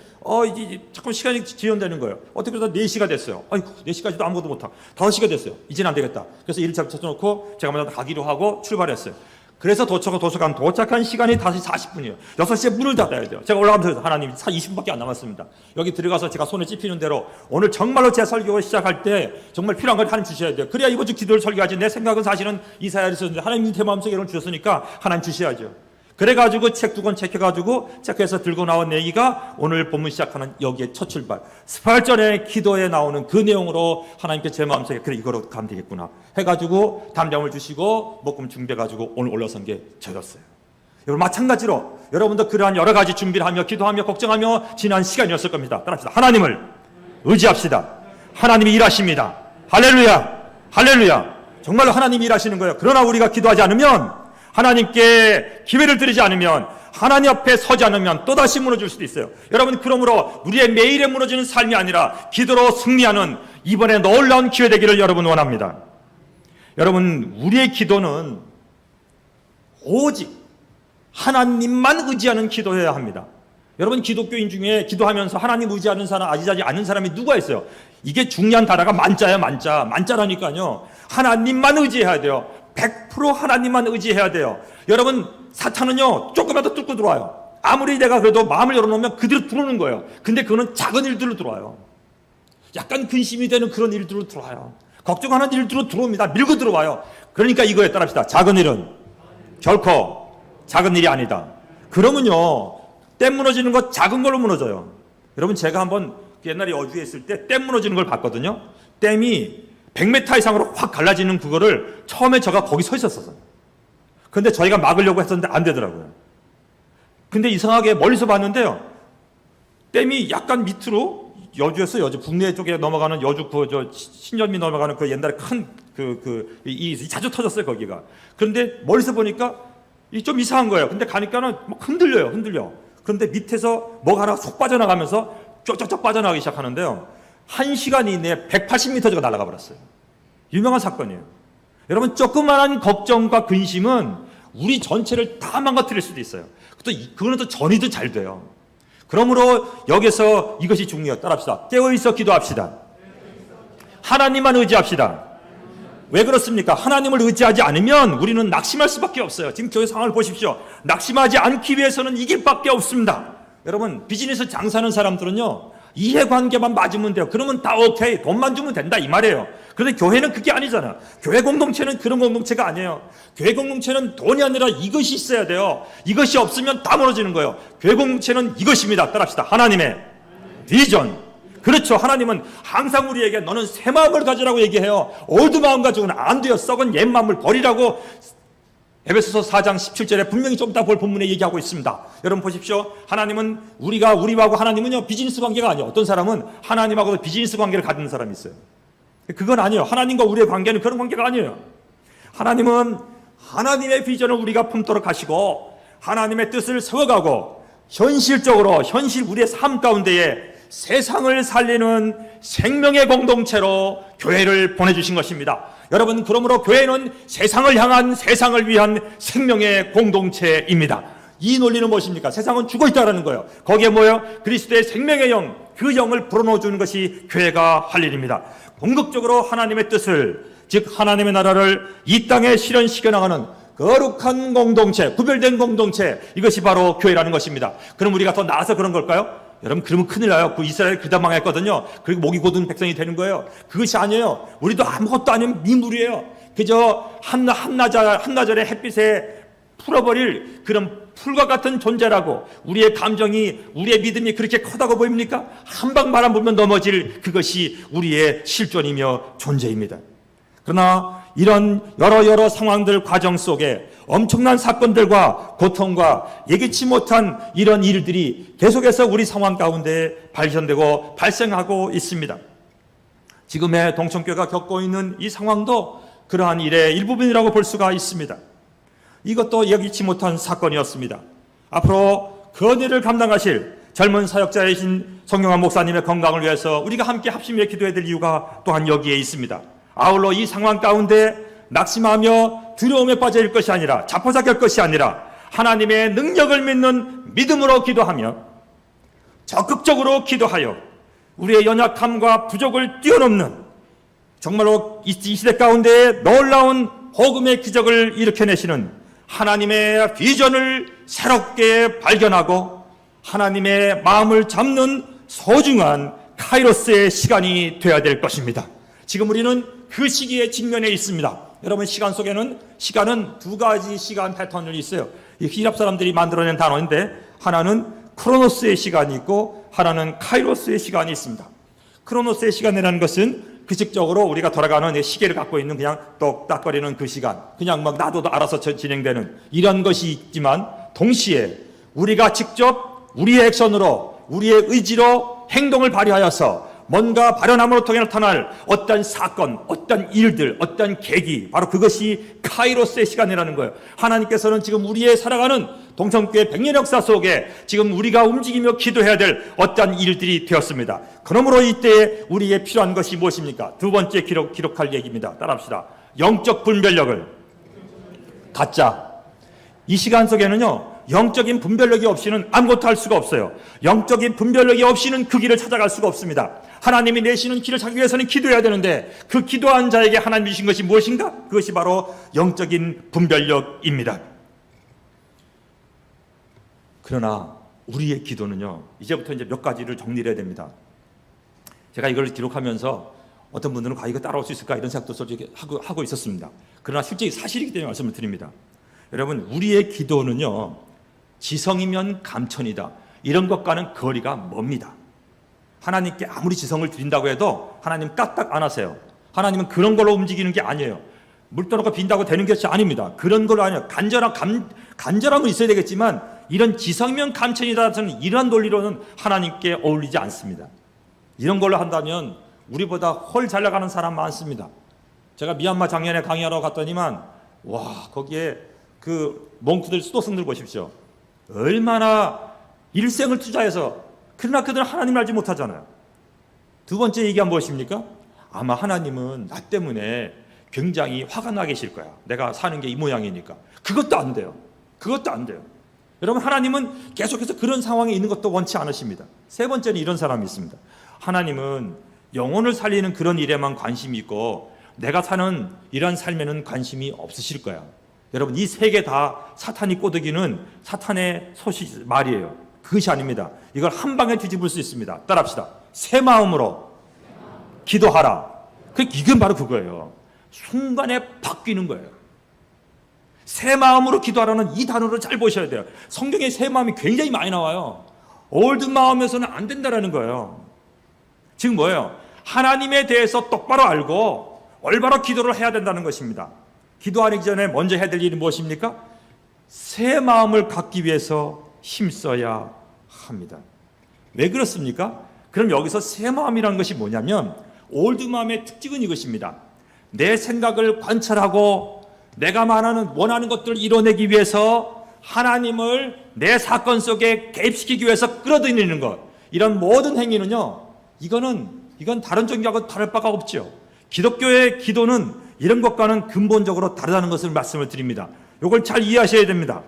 이제 자꾸 시간이 지연되는 거예요. 어떻게 그러다 4시가 됐어요. 4시까지도 아무것도 못하고 5시가 됐어요. 이제는 안 되겠다. 그래서 일을 찾아놓고 제가 먼저 가기로 하고 출발했어요. 그래서 도서관 도착한 시간이 다시 40분이에요. 6시에 문을 닫아야 돼요. 제가 올라가면서 하나님 20분밖에 안 남았습니다. 여기 들어가서 제가 손에 찝히는 대로 오늘 정말로 제 설교를 시작할 때 정말 필요한 걸 하나님 주셔야 돼요. 그래야 이번 주 기도를 설교하지. 내 생각은 사실은 이사야에서 하나님이 제 마음속에 이런 주셨으니까 하나님 주셔야죠. 그래가지고 책 2권 체크해서 들고 나온 얘기가 오늘 본문 시작하는 여기에 첫 출발 18절의 기도에 나오는 그 내용으로 하나님께 제 마음속에 그래 이거로 가면 되겠구나 해가지고 담장을 주시고 목금 준비해가지고 오늘 올라선 게 저였어요. 여러분, 마찬가지로 여러분도 그러한 여러 가지 준비를 하며 기도하며 걱정하며 지난 시간이었을 겁니다. 따라합시다. 하나님을 의지합시다. 하나님이 일하십니다. 할렐루야. 정말로 하나님이 일하시는 거예요. 그러나 우리가 기도하지 않으면, 하나님께 기회를 드리지 않으면, 하나님 앞에 서지 않으면 또다시 무너질 수도 있어요. 여러분, 그러므로 우리의 매일에 무너지는 삶이 아니라 기도로 승리하는 이번에 놀라운 기회 되기를 여러분 원합니다. 여러분, 우리의 기도는 오직 하나님만 의지하는 기도해야 합니다. 여러분, 기독교인 중에 기도하면서 하나님 의지하는 사람, 의지하지 않는 사람이 누가 있어요? 이게 중요한 단어가 만자예요. 만자라니까요. 하나님만 의지해야 돼요. 100% 하나님만 의지해야 돼요. 여러분, 사탄은요 조금이라도 뚫고 들어와요. 아무리 내가 그래도 마음을 열어놓으면 그대로 들어오는 거예요. 근데 그거는 작은 일들로 들어와요. 약간 근심이 되는 그런 일들로 들어와요. 걱정하는 일들로 들어옵니다. 밀고 들어와요. 그러니까 이거에 따릅시다. 작은 일은 결코 작은 일이 아니다. 그러면요, 댐 무너지는 거 작은 걸로 무너져요. 여러분, 제가 한번 옛날에 여주에 있을 때 댐 무너지는 걸 봤거든요. 댐이 100m 이상으로 확 갈라지는 그거를 처음에 제가 거기 서 있었어요. 근데 저희가 막으려고 했었는데 안 되더라고요. 근데 이상하게 멀리서 봤는데요, 댐이 약간 밑으로, 여주에서 여주 북내 쪽에 넘어가는 여주 신전미 넘어가는 그 옛날에 큰 자주 터졌어요, 거기가. 그런데 멀리서 보니까 이 좀 이상한 거예요. 근데 가니까는 막 흔들려. 그런데 밑에서 뭐가 하나 쏙 빠져나가면서 쫙쫙쫙 빠져나가기 시작하는데요, 1시간 이내에 180m가 날아가 버렸어요. 유명한 사건이에요. 여러분, 조그마한 걱정과 근심은 우리 전체를 다 망가뜨릴 수도 있어요. 그거는 또 전이도 잘 돼요. 그러므로 여기서 이것이 중요해요. 따라합시다. 깨어있어 기도합시다. 하나님만 의지합시다. 왜 그렇습니까? 하나님을 의지하지 않으면 우리는 낙심할 수밖에 없어요. 지금 교회 상황을 보십시오. 낙심하지 않기 위해서는 이길 밖에 없습니다. 여러분, 비즈니스 장사하는 사람들은요, 이해관계만 맞으면 돼요. 그러면 다 오케이, 돈만 주면 된다, 이 말이에요. 그런데 교회는 그게 아니잖아. 교회 공동체는 그런 공동체가 아니에요. 교회 공동체는 돈이 아니라 이것이 있어야 돼요. 이것이 없으면 다 무너지는 거예요. 교회 공동체는 이것입니다. 따라합시다. 하나님의 비전. 그렇죠. 하나님은 항상 우리에게 너는 새 마음을 가지라고 얘기해요. 올드 마음 가지고는 안 돼요. 썩은 옛 마음을 버리라고 에베소서 4장 17절에 분명히 좀 이따 볼 본문에 얘기하고 있습니다. 여러분 보십시오. 하나님은 우리하고 하나님은요, 비즈니스 관계가 아니에요. 어떤 사람은 하나님하고도 비즈니스 관계를 가지는 사람이 있어요. 그건 아니에요. 하나님과 우리의 관계는 그런 관계가 아니에요. 하나님은 하나님의 비전을 우리가 품도록 하시고 하나님의 뜻을 세워가고 현실적으로 우리의 삶 가운데에 세상을 살리는 생명의 공동체로 교회를 보내주신 것입니다. 여러분, 그러므로 교회는 세상을 향한, 세상을 위한 생명의 공동체입니다. 이 논리는 무엇입니까? 세상은 죽어있다라는 거예요. 거기에 뭐예요? 그리스도의 생명의 영, 그 영을 불어넣어주는 것이 교회가 할 일입니다. 궁극적으로 하나님의 뜻을, 즉 하나님의 나라를 이 땅에 실현시켜 나가는 거룩한 공동체, 구별된 공동체, 이것이 바로 교회라는 것입니다. 그럼 우리가 더 나아서 그런 걸까요? 여러분, 그러면 큰일 나요. 그 이스라엘 그다 망했거든요. 그리고 목이 곧은 백성이 되는 거예요. 그것이 아니에요. 우리도 아무것도 아닌 민물이에요. 그저 한나절의 햇빛에 풀어버릴 그런 풀과 같은 존재라고. 우리의 감정이, 우리의 믿음이 그렇게 커다고 보입니까? 한 방 말 안 불면 넘어질 그것이 우리의 실존이며 존재입니다. 그러나 이런 여러 상황들 과정 속에 엄청난 사건들과 고통과 예기치 못한 이런 일들이 계속해서 우리 상황 가운데 발견되고 발생하고 있습니다. 지금의 동천교회가 겪고 있는 이 상황도 그러한 일의 일부분이라고 볼 수가 있습니다. 이것도 예기치 못한 사건이었습니다. 앞으로 그 은혜를 감당하실 젊은 사역자이신 성경환 목사님의 건강을 위해서 우리가 함께 합심해 기도해야 될 이유가 또한 여기에 있습니다. 아울러 이 상황 가운데 낙심하며 두려움에 빠질 것이 아니라, 자포자기할 것이 아니라 하나님의 능력을 믿는 믿음으로 기도하며 적극적으로 기도하여 우리의 연약함과 부족을 뛰어넘는 정말로 이 시대 가운데 놀라운 복음의 기적을 일으켜내시는 하나님의 비전을 새롭게 발견하고 하나님의 마음을 잡는 소중한 카이로스의 시간이 되어야 될 것입니다. 지금 우리는 그 시기에 직면해 있습니다. 여러분, 시간은 두 가지 시간 패턴이 있어요. 이 히랍 사람들이 만들어낸 단어인데, 하나는 크로노스의 시간이 있고 하나는 카이로스의 시간이 있습니다. 크로노스의 시간이라는 것은 규칙적으로 우리가 돌아가는 시계를 갖고 있는 그냥 똑딱거리는 그 시간, 그냥 막 놔둬도 알아서 진행되는 이런 것이 있지만, 동시에 우리가 직접 우리의 액션으로, 우리의 의지로 행동을 발휘하여서 뭔가 발현함으로 통해 나타날 어떤 사건, 어떤 일들, 어떤 계기, 바로 그것이 카이로스의 시간이라는 거예요. 하나님께서는 지금 우리의 살아가는 동성교회 100년 역사 속에 지금 우리가 움직이며 기도해야 될 어떤 일들이 되었습니다. 그러므로 이때 우리에게 필요한 것이 무엇입니까? 두 번째 기록할 얘기입니다. 따라합시다. 영적 분별력을 갖자. 이 시간 속에는요, 영적인 분별력이 없이는 아무것도 할 수가 없어요. 영적인 분별력이 없이는 그 길을 찾아갈 수가 없습니다. 하나님이 내시는 길을 찾기 위해서는 기도해야 되는데, 그 기도한 자에게 하나님이 주신 것이 무엇인가? 그것이 바로 영적인 분별력입니다. 그러나 우리의 기도는요, 이제부터 이제 몇 가지를 정리를 해야 됩니다. 제가 이걸 기록하면서 어떤 분들은 이거 따라올 수 있을까 이런 생각도 솔직히 하고 있었습니다. 그러나 실제 사실이기 때문에 말씀을 드립니다. 여러분, 우리의 기도는요, 지성이면 감천이다, 이런 것과는 거리가 멉니다. 하나님께 아무리 지성을 드린다고 해도 하나님 까딱 안 하세요. 하나님은 그런 걸로 움직이는 게 아니에요. 물 떠놓고 빈다고 되는 것이 아닙니다. 그런 걸로 아니에요. 간절함은 있어야 되겠지만 이런 지성이면 감천이다 저는 이런 논리로는 하나님께 어울리지 않습니다. 이런 걸로 한다면 우리보다 훨 잘 나가는 사람 많습니다. 제가 미얀마 작년에 강의하러 갔더니만 와, 거기에 그 몽크들 수도승들 보십시오. 얼마나 일생을 투자해서, 그러나 그들은 하나님을 알지 못하잖아요. 두 번째 얘기가 무엇입니까? 아마 하나님은 나 때문에 굉장히 화가 나 계실 거야. 내가 사는 게 이 모양이니까. 그것도 안 돼요. 그것도 안 돼요. 여러분, 하나님은 계속해서 그런 상황에 있는 것도 원치 않으십니다. 세 번째는 이런 사람이 있습니다. 하나님은 영혼을 살리는 그런 일에만 관심이 있고 내가 사는 이런 삶에는 관심이 없으실 거야. 여러분, 이 세 개 다 사탄이 꼬드기는 사탄의 말이에요. 그것이 아닙니다. 이걸 한 방에 뒤집을 수 있습니다. 따라합시다. 새 마음으로 기도하라. 이건 바로 그거예요. 순간에 바뀌는 거예요. 새 마음으로 기도하라는 이 단어를 잘 보셔야 돼요. 성경에 새 마음이 굉장히 많이 나와요. 올드 마음에서는 안 된다라는 거예요. 지금 뭐예요? 하나님에 대해서 똑바로 알고 올바로 기도를 해야 된다는 것입니다. 기도하기 전에 먼저 해야 될 일이 무엇입니까? 새 마음을 갖기 위해서 힘써야 합니다. 왜 그렇습니까? 그럼 여기서 새 마음이라는 것이 뭐냐면 올드 마음의 특징은 이것입니다. 내 생각을 관찰하고 내가 원하는 것들을 이뤄내기 위해서 하나님을 내 사건 속에 개입시키기 위해서 끌어들이는 것, 이런 모든 행위는요, 이건 다른 종교하고 다를 바가 없죠. 기독교의 기도는 이런 것과는 근본적으로 다르다는 것을 말씀을 드립니다. 이걸 잘 이해하셔야 됩니다.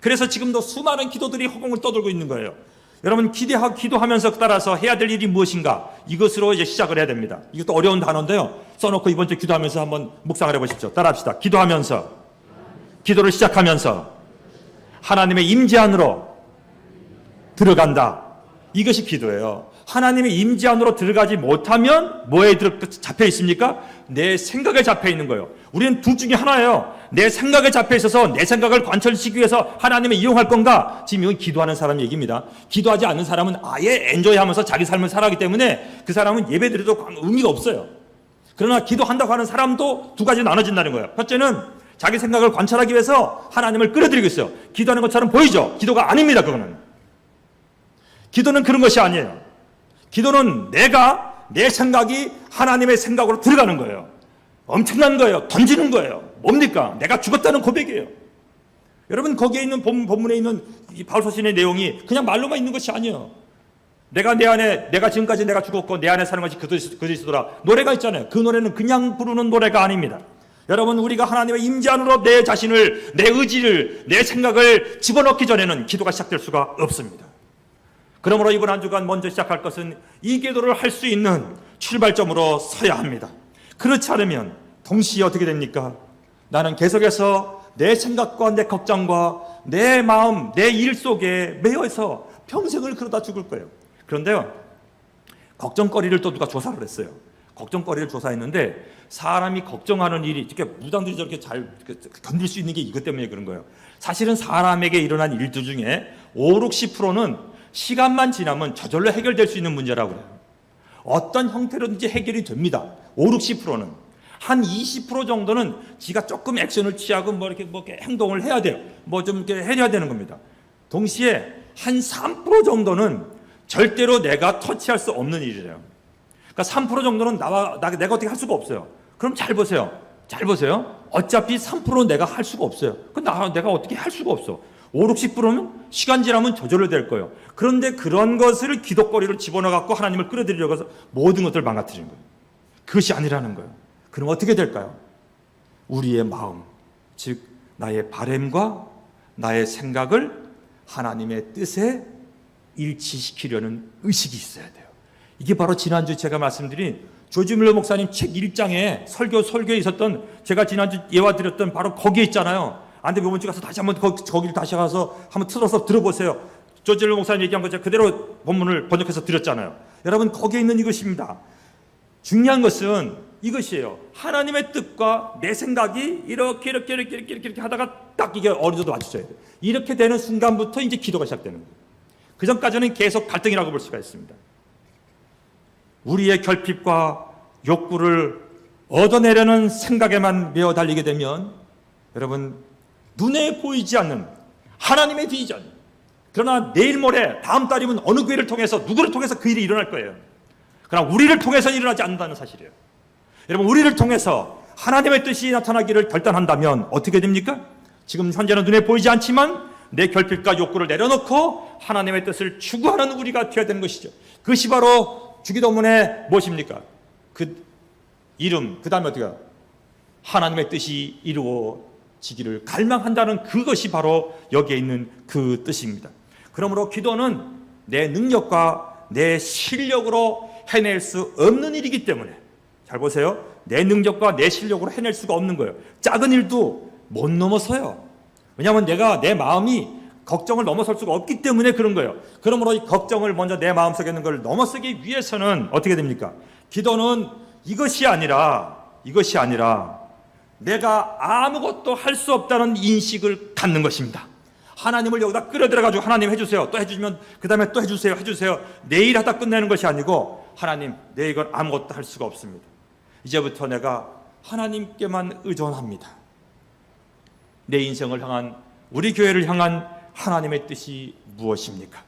그래서 지금도 수많은 기도들이 허공을 떠돌고 있는 거예요. 여러분, 기도하면서 따라서 해야 될 일이 무엇인가, 이것으로 이제 시작을 해야 됩니다. 이것도 어려운 단어인데요, 써놓고 이번 주 기도하면서 한번 묵상을 해보십시오. 따라합시다. 기도하면서, 기도를 시작하면서 하나님의 임재 안으로 들어간다. 이것이 기도예요. 하나님의 임재 안으로 들어가지 못하면 뭐에 잡혀 있습니까? 내 생각에 잡혀 있는 거예요. 우리는 둘 중에 하나예요. 내 생각에 잡혀 있어서 내 생각을 관철시키기 위해서 하나님을 이용할 건가? 지금 이건 기도하는 사람 얘기입니다. 기도하지 않는 사람은 아예 엔조이하면서 자기 삶을 살아가기 때문에 그 사람은 예배드려도 의미가 없어요. 그러나 기도한다고 하는 사람도 두 가지로 나눠진다는 거예요. 첫째는 자기 생각을 관찰하기 위해서 하나님을 끌어들이고 있어요. 기도하는 것처럼 보이죠? 기도가 아닙니다. 그거는. 기도는 그런 것이 아니에요. 기도는 내 생각이 하나님의 생각으로 들어가는 거예요. 엄청난 거예요. 던지는 거예요. 뭡니까? 내가 죽었다는 고백이에요. 여러분, 거기에 있는 본문에 있는 이 바울서신의 내용이 그냥 말로만 있는 것이 아니에요. 내가 지금까지 내가 죽었고 내 안에 사는 것이 그리스도라, 노래가 있잖아요. 그 노래는 그냥 부르는 노래가 아닙니다. 여러분, 우리가 하나님의 임재 안으로 내 자신을, 내 의지를, 내 생각을 집어넣기 전에는 기도가 시작될 수가 없습니다. 그러므로 이번 한 주간 먼저 시작할 것은 이 기도를 할 수 있는 출발점으로 서야 합니다. 그렇지 않으면 동시에 어떻게 됩니까? 나는 계속해서 내 생각과 내 걱정과 내 마음, 내 일 속에 매여서 평생을 그러다 죽을 거예요. 그런데요, 걱정거리를 또 누가 조사를 했어요. 걱정거리를 조사했는데 사람이 걱정하는 일이, 이렇게 무당들이 저렇게 잘 견딜 수 있는 게 이것 때문에 그런 거예요. 사실은 사람에게 일어난 일들 중에 5, 60%는 시간만 지나면 저절로 해결될 수 있는 문제라고 그래요. 어떤 형태로든지 해결이 됩니다. 5, 60%는. 한 20% 정도는 지가 조금 액션을 취하고 뭐 이렇게 행동을 해야 돼요. 뭐 좀 이렇게 해야 되는 겁니다. 동시에 한 3% 정도는 절대로 내가 터치할 수 없는 일이래요. 그러니까 3% 정도는 내가 어떻게 할 수가 없어요. 그럼 잘 보세요. 어차피 3%는 내가 할 수가 없어요. 내가 어떻게 할 수가 없어. 5, 60%는 시간 지나면 저절로 될 거예요. 그런데 그런 것을 기도거리로 집어넣어갖고 하나님을 끌어들이려고 해서 모든 것들을 망가뜨리는 거예요. 그것이 아니라는 거예요. 그럼 어떻게 될까요? 우리의 마음, 즉 나의 바램과 나의 생각을 하나님의 뜻에 일치시키려는 의식이 있어야 돼요. 이게 바로 지난주 제가 말씀드린 조지 뮬러 목사님 책 1장에 설교에 있었던, 제가 지난주 예화 드렸던 바로 거기에 있잖아요. 안 돼, 이번 주 가서 다시 한번 거기를 다시 가서 한번 틀어서 들어보세요. 조지 뮬러 목사님 얘기한 거 제가 그대로 본문을 번역해서 드렸잖아요. 여러분, 거기에 있는 이것입니다. 중요한 것은 이것이에요. 하나님의 뜻과 내 생각이 이렇게 하다가 딱 이게 어느 정도 맞춰져야 돼요. 이렇게 되는 순간부터 이제 기도가 시작되는 거예요. 그 전까지는 계속 갈등이라고 볼 수가 있습니다. 우리의 결핍과 욕구를 얻어내려는 생각에만 매어 달리게 되면 여러분, 눈에 보이지 않는 하나님의 비전, 그러나 내일 모레 다음 달이면 어느 교회를 통해서 누구를 통해서 그 일이 일어날 거예요. 그러나 우리를 통해서 일어나지 않는다는 사실이에요. 여러분, 우리를 통해서 하나님의 뜻이 나타나기를 결단한다면 어떻게 됩니까? 지금 현재는 눈에 보이지 않지만 내 결핍과 욕구를 내려놓고 하나님의 뜻을 추구하는 우리가 되어야 되는 것이죠. 그것이 바로 주기도문의 무엇입니까? 그 이름, 그 다음에 어떻게 해요? 하나님의 뜻이 이루어지기를 갈망한다는 그것이 바로 여기에 있는 그 뜻입니다. 그러므로 기도는 내 능력과 내 실력으로 해낼 수 없는 일이기 때문에, 잘 보세요. 내 능력과 내 실력으로 해낼 수가 없는 거예요. 작은 일도 못 넘어서요. 왜냐하면 내가 내 마음이 걱정을 넘어설 수가 없기 때문에 그런 거예요. 그러므로 이 걱정을 먼저 내 마음속에 있는 걸 넘어서기 위해서는 어떻게 됩니까? 기도는 이것이 아니라 내가 아무것도 할 수 없다는 인식을 갖는 것입니다. 하나님을 여기다 끌어들여가지고 하나님 해주세요, 또 해주시면 그 다음에 또 해주세요 내일 하다 끝내는 것이 아니고, 하나님, 내 이건 아무것도 할 수가 없습니다. 이제부터 내가 하나님께만 의존합니다. 내 인생을 향한, 우리 교회를 향한 하나님의 뜻이 무엇입니까?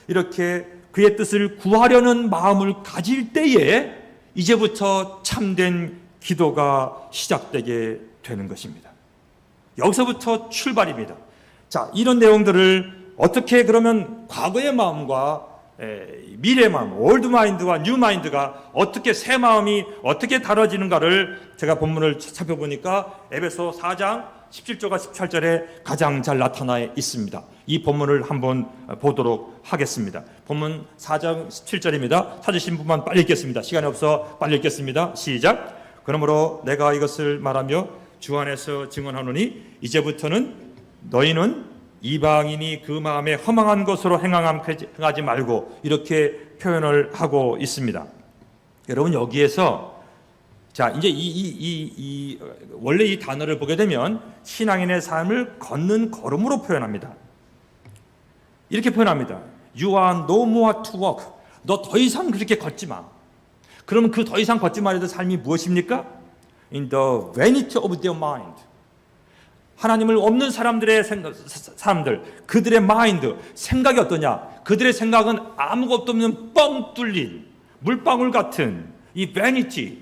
이렇게 그의 뜻을 구하려는 마음을 가질 때에 이제부터 참된 기도가 시작되게 되는 것입니다. 여기서부터 출발입니다. 자, 이런 내용들을 어떻게 그러면 과거의 마음과 미래의 마음, 올드 마인드와 뉴 마인드가 어떻게, 새 마음이 어떻게 다뤄지는가를 제가 본문을 살펴보니까 에베소 4장 17절과 18절에 가장 잘 나타나 있습니다. 이 본문을 한번 보도록 하겠습니다. 본문 4장 17절입니다. 찾으신 분만 빨리 읽겠습니다. 시간이 없어 빨리 읽겠습니다. 시작. 그러므로 내가 이것을 말하며 주 안에서 증언하노니 이제부터는 너희는 이방인이 그 마음에 허망한 것으로 행하지 말고, 이렇게 표현을 하고 있습니다. 여러분, 여기에서 자, 이제 원래 이 단어를 보게 되면 신앙인의 삶을 걷는 걸음으로 표현합니다. 이렇게 표현합니다. You are no more to walk. 너 더 이상 그렇게 걷지 마. 그러면 그 더 이상 걷지 말아야 될 삶이 무엇입니까? In the vanity of their mind. 하나님을 없는 사람들의 사람들, 그들의 마인드, 생각이 어떠냐? 그들의 생각은 아무것도 없는 뻥 뚫린 물방울 같은 이 vanity,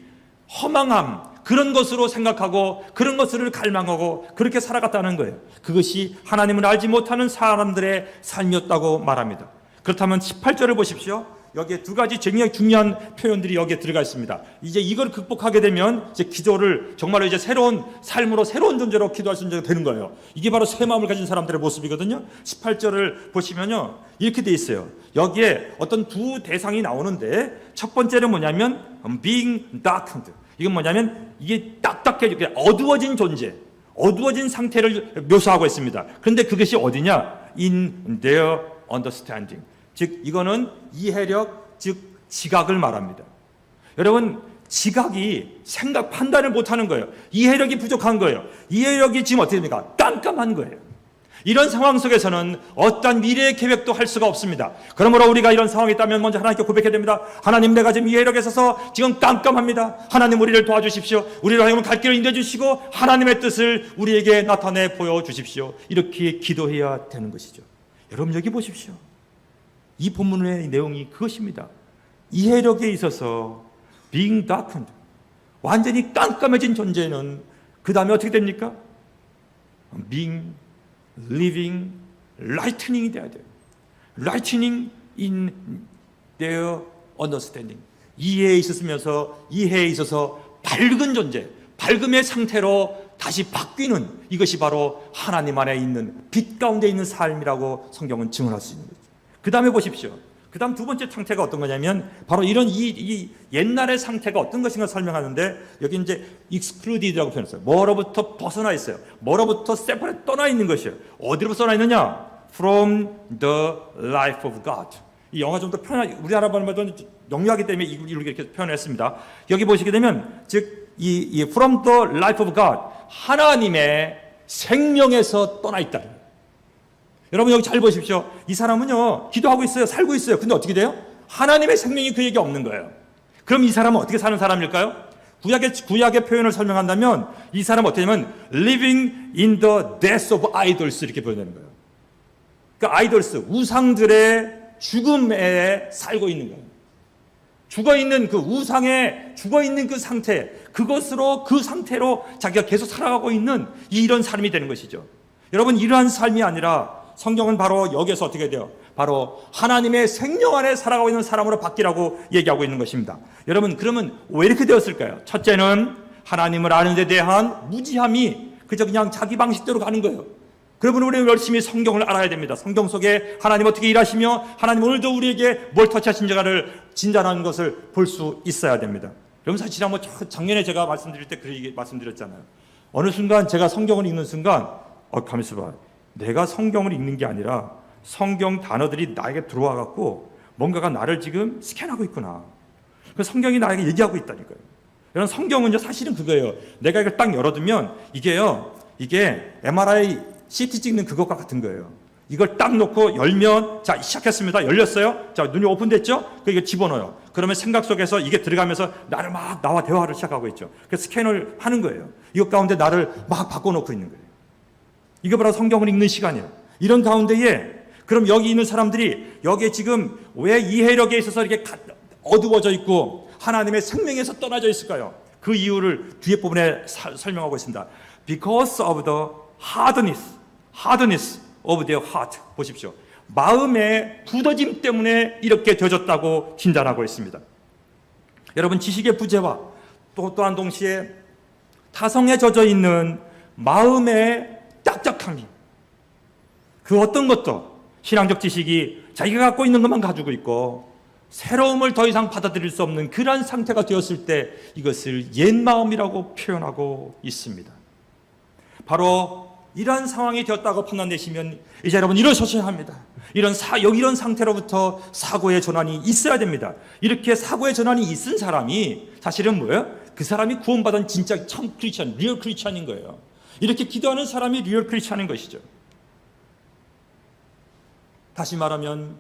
허망함, 그런 것으로 생각하고 그런 것을 갈망하고 그렇게 살아갔다는 거예요. 그것이 하나님을 알지 못하는 사람들의 삶이었다고 말합니다. 그렇다면 18절을 보십시오. 여기에 두 가지 굉장히 중요한 표현들이 여기에 들어가 있습니다. 이제 이걸 극복하게 되면 이제 기도를 정말로 이제 새로운 삶으로, 새로운 존재로 기도할 수 있는 되는 거예요. 이게 바로 새 마음을 가진 사람들의 모습이거든요. 18절을 보시면요, 이렇게 돼 있어요. 여기에 어떤 두 대상이 나오는데, 첫 번째는 뭐냐면 being darkened. 이건 뭐냐면 이게 딱딱해지고 어두워진 존재, 어두워진 상태를 묘사하고 있습니다. 그런데 그것이 어디냐? In their understanding. 즉 이거는 이해력, 즉 지각을 말합니다. 여러분, 지각이 생각, 판단을 못하는 거예요. 이해력이 부족한 거예요. 이해력이 지금 어떻게 됩니까? 깜깜한 거예요. 이런 상황 속에서는 어떤 미래의 계획도 할 수가 없습니다. 그러므로 우리가 이런 상황이 있다면 먼저 하나님께 고백해야 됩니다. 하나님, 내가 지금 이해력에 있어서 지금 깜깜합니다. 하나님, 우리를 도와주십시오. 우리를 하여금 갈 길을 인도해 주시고 하나님의 뜻을 우리에게 나타내 보여주십시오. 이렇게 기도해야 되는 것이죠. 여러분, 여기 보십시오. 이 본문의 내용이 그것입니다. 이해력에 있어서 being darkened, 완전히 깜깜해진 존재는 그 다음에 어떻게 됩니까? being, living, lightning이 돼야 돼요. lightning in their understanding. 이해에 있어서 밝은 존재, 밝음의 상태로 다시 바뀌는, 이것이 바로 하나님 안에 있는 빛 가운데 있는 삶이라고 성경은 증언할 수 있는 거죠. 그 다음에 보십시오. 그 다음 두 번째 상태가 어떤 거냐면 바로 이런 이 옛날의 상태가 어떤 것인가 설명하는데, 여기 이제 excluded라고 표현했어요. 뭐로부터 벗어나 있어요. 뭐로부터 separate, 떠나 있는 것이에요. 어디로부터 떠나 있느냐? From the life of God. 이 영어 좀 더 편하게, 우리나라 말로 영유하기 때문에 이렇게 표현했습니다. 여기 보시게 되면 즉 이 from the life of God, 하나님의 생명에서 떠나 있다. 여러분 여기 잘 보십시오. 이 사람은요 기도하고 있어요, 살고 있어요. 근데 어떻게 돼요? 하나님의 생명이 그에게 없는 거예요. 그럼 이 사람은 어떻게 사는 사람일까요? 구약의 표현을 설명한다면 이 사람은 어떻게 되냐면 living in the death of idols 이렇게 표현되는 거예요. 그러니까 idols, 우상들의 죽음에 살고 있는 거예요. 죽어있는 그 우상에 죽어있는 그 상태, 그 상태로 자기가 계속 살아가고 있는 이런 삶이 되는 것이죠. 여러분 이러한 삶이 아니라 성경은 바로 여기서 어떻게 돼요? 바로 하나님의 생명 안에 살아가고 있는 사람으로 바뀌라고 얘기하고 있는 것입니다. 여러분 그러면 왜 이렇게 되었을까요? 첫째는 하나님을 아는 데 대한 무지함이 그냥 자기 방식대로 가는 거예요. 그러면 우리는 열심히 성경을 알아야 됩니다. 성경 속에 하나님 어떻게 일하시며 하나님 오늘도 우리에게 뭘 터치하신지를 진단하는 것을 볼 수 있어야 됩니다. 여러분 사실 한번 작년에 제가 말씀드릴 때 그렇게 말씀드렸잖아요. 어느 순간 제가 성경을 읽는 순간 가만히 있어봐. 내가 성경을 읽는 게 아니라 성경 단어들이 나에게 들어와 갖고 뭔가가 나를 지금 스캔하고 있구나. 그 성경이 나에게 얘기하고 있다니까요. 여러분 성경은요 사실은 그거예요. 내가 이걸 딱 열어두면 이게 MRI CT 찍는 그것과 같은 거예요. 이걸 딱 놓고 열면 자 시작했습니다. 열렸어요. 자 눈이 오픈됐죠? 이거 집어넣어요. 그러면 생각 속에서 이게 들어가면서 나를 막 나와 대화를 시작하고 있죠. 그래서 스캔을 하는 거예요. 이것 가운데 나를 막 바꿔놓고 있는 거예요. 이거 바로 성경을 읽는 시간이에요. 이런 가운데에 그럼 여기 있는 사람들이 여기에 지금 왜 이해력에 있어서 이렇게 어두워져 있고 하나님의 생명에서 떠나져 있을까요? 그 이유를 뒤에 부분에 설명하고 있습니다. Because of the hardness of their heart. 보십시오. 마음의 굳어짐 때문에 이렇게 되어졌다고 진단하고 있습니다. 여러분 지식의 부재와 또한 동시에 타성에 젖어 있는 마음의 딱딱함이 그 어떤 것도 신앙적 지식이 자기가 갖고 있는 것만 가지고 있고 새로움을 더 이상 받아들일 수 없는 그러한 상태가 되었을 때 이것을 옛마음이라고 표현하고 있습니다. 바로 이러한 상황이 되었다고 판단되시면 이제 여러분 일어서셔야 합니다. 이런 상태로부터 사고의 전환이 있어야 됩니다. 이렇게 사고의 전환이 있은 사람이 사실은 뭐예요? 그 사람이 구원받은 진짜 참 크리스찬, 리얼 크리스찬인 거예요. 이렇게 기도하는 사람이 리얼 크리스찬인 것이죠. 다시 말하면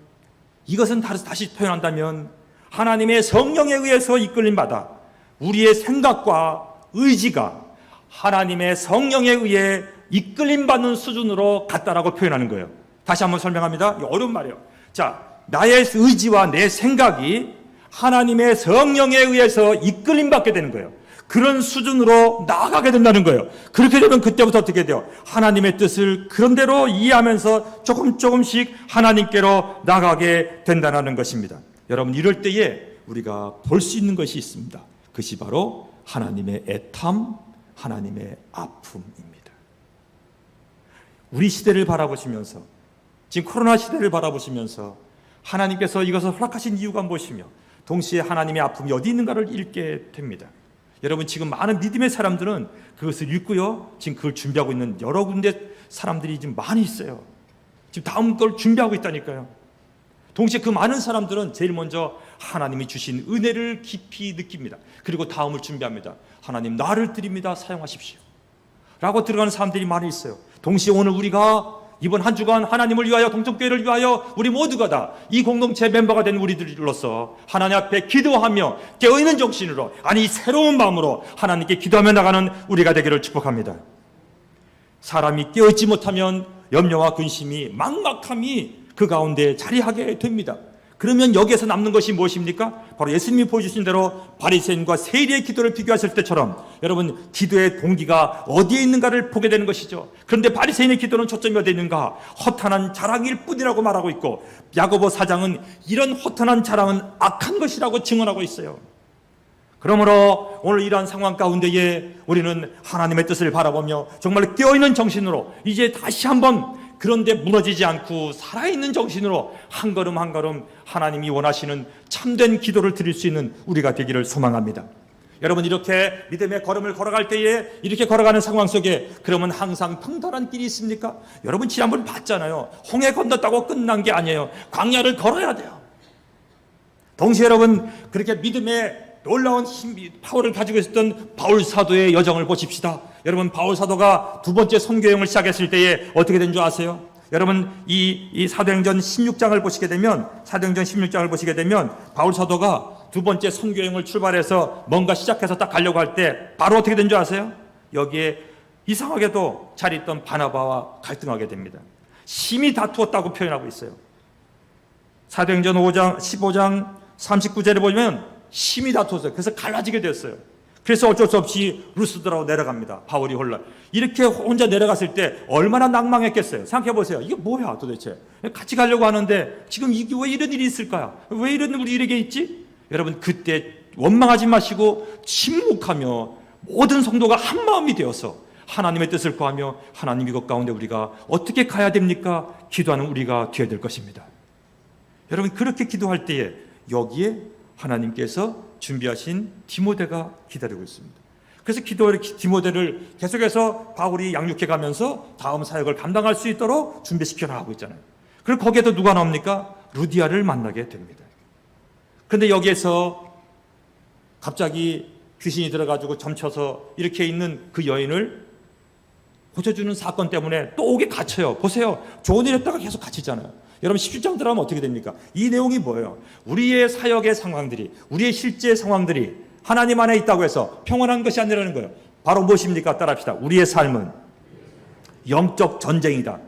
이것은 다시 표현한다면 하나님의 성령에 의해서 이끌림 받아 우리의 생각과 의지가 하나님의 성령에 의해 이끌림 받는 수준으로 갔다라고 표현하는 거예요. 다시 한번 설명합니다. 어려운 말이에요. 자, 나의 의지와 내 생각이 하나님의 성령에 의해서 이끌림 받게 되는 거예요. 그런 수준으로 나아가게 된다는 거예요. 그렇게 되면 그때부터 어떻게 돼요? 하나님의 뜻을 그런대로 이해하면서 조금씩 하나님께로 나가게 된다는 것입니다. 여러분 이럴 때에 우리가 볼 수 있는 것이 있습니다. 그것이 바로 하나님의 애탐, 하나님의 아픔입니다. 우리 시대를 바라보시면서 지금 코로나 시대를 바라보시면서 하나님께서 이것을 허락하신 이유가 무엇이며 동시에 하나님의 아픔이 어디 있는가를 읽게 됩니다. 여러분 지금 많은 믿음의 사람들은 그것을 읽고요. 지금 그걸 준비하고 있는 여러 군데 사람들이 지금 많이 있어요. 지금 다음 걸 준비하고 있다니까요. 동시에 그 많은 사람들은 제일 먼저 하나님이 주신 은혜를 깊이 느낍니다. 그리고 다음을 준비합니다. 하나님 나를 드립니다. 사용하십시오. 라고 들어가는 사람들이 많이 있어요. 동시에 오늘 우리가 이번 한 주간 하나님을 위하여 동정교회를 위하여 우리 모두가 다 이 공동체 멤버가 된 우리들로서 하나님 앞에 기도하며 깨어있는 정신으로 아니 새로운 마음으로 하나님께 기도하며 나가는 우리가 되기를 축복합니다. 사람이 깨어있지 못하면 염려와 근심이 막막함이 그 가운데 자리하게 됩니다. 그러면 여기에서 남는 것이 무엇입니까? 바로 예수님이 보여주신 대로 바리새인과 세리의 기도를 비교하실 때처럼 여러분 기도의 동기가 어디에 있는가를 보게 되는 것이죠. 그런데 바리새인의 기도는 초점이 어디에 있는가? 허탄한 자랑일 뿐이라고 말하고 있고 야고보 4장은 이런 허탄한 자랑은 악한 것이라고 증언하고 있어요. 그러므로 오늘 이러한 상황 가운데에 우리는 하나님의 뜻을 바라보며 정말 깨어있는 정신으로 이제 다시 한번 그런데 무너지지 않고 살아있는 정신으로 한 걸음 한 걸음 하나님이 원하시는 참된 기도를 드릴 수 있는 우리가 되기를 소망합니다. 여러분 이렇게 믿음의 걸음을 걸어갈 때에 이렇게 걸어가는 상황 속에 그러면 항상 평탄한 길이 있습니까? 여러분 지난번 봤잖아요. 홍해 건넜다고 끝난 게 아니에요. 광야를 걸어야 돼요. 동시에 여러분 그렇게 믿음의 놀라운 파워를 가지고 있었던 바울 사도의 여정을 보십시다. 여러분 바울 사도가 두 번째 선교여행을 시작했을 때에 어떻게 된 줄 아세요? 여러분 이 사도행전 16장을 보시게 되면 바울 사도가 두 번째 선교여행을 출발해서 뭔가 시작해서 딱 가려고 할 때 바로 어떻게 된 줄 아세요? 여기에 이상하게도 잘 있던 바나바와 갈등하게 됩니다. 심히 다투었다고 표현하고 있어요. 사도행전 15장 39절에 보면 심히 다투었어요. 그래서 갈라지게 됐어요. 그래서 어쩔 수 없이 루스드라로 내려갑니다. 바울이 홀라 이렇게 혼자 내려갔을 때 얼마나 낭망했겠어요. 생각해 보세요. 이게 뭐야 도대체? 같이 가려고 하는데 지금 이게 왜 이런 일이 있을까요? 왜 이런 우리 일에게 있지? 여러분 그때 원망하지 마시고 침묵하며 모든 성도가 한 마음이 되어서 하나님의 뜻을 구하며 하나님 이것 가운데 우리가 어떻게 가야 됩니까? 기도하는 우리가 되어야 될 것입니다. 여러분 그렇게 기도할 때에 여기에 하나님께서 준비하신 디모데가 기다리고 있습니다. 그래서 디모데를 계속해서 바울이 양육해 가면서 다음 사역을 감당할 수 있도록 준비시켜 나가고 있잖아요. 그리고 거기에도 누가 나옵니까? 루디아를 만나게 됩니다. 그런데 여기에서 갑자기 귀신이 들어가지고 점쳐서 이렇게 있는 그 여인을 고쳐주는 사건 때문에 또 옥에 갇혀요. 보세요. 좋은 일 했다가 계속 갇히잖아요. 여러분 17장 들어가면 어떻게 됩니까? 이 내용이 뭐예요? 우리의 사역의 상황들이, 우리의 실제 상황들이 하나님 안에 있다고 해서 평온한 것이 아니라는 거예요. 바로 무엇입니까? 따라합시다. 우리의 삶은 영적 전쟁이다.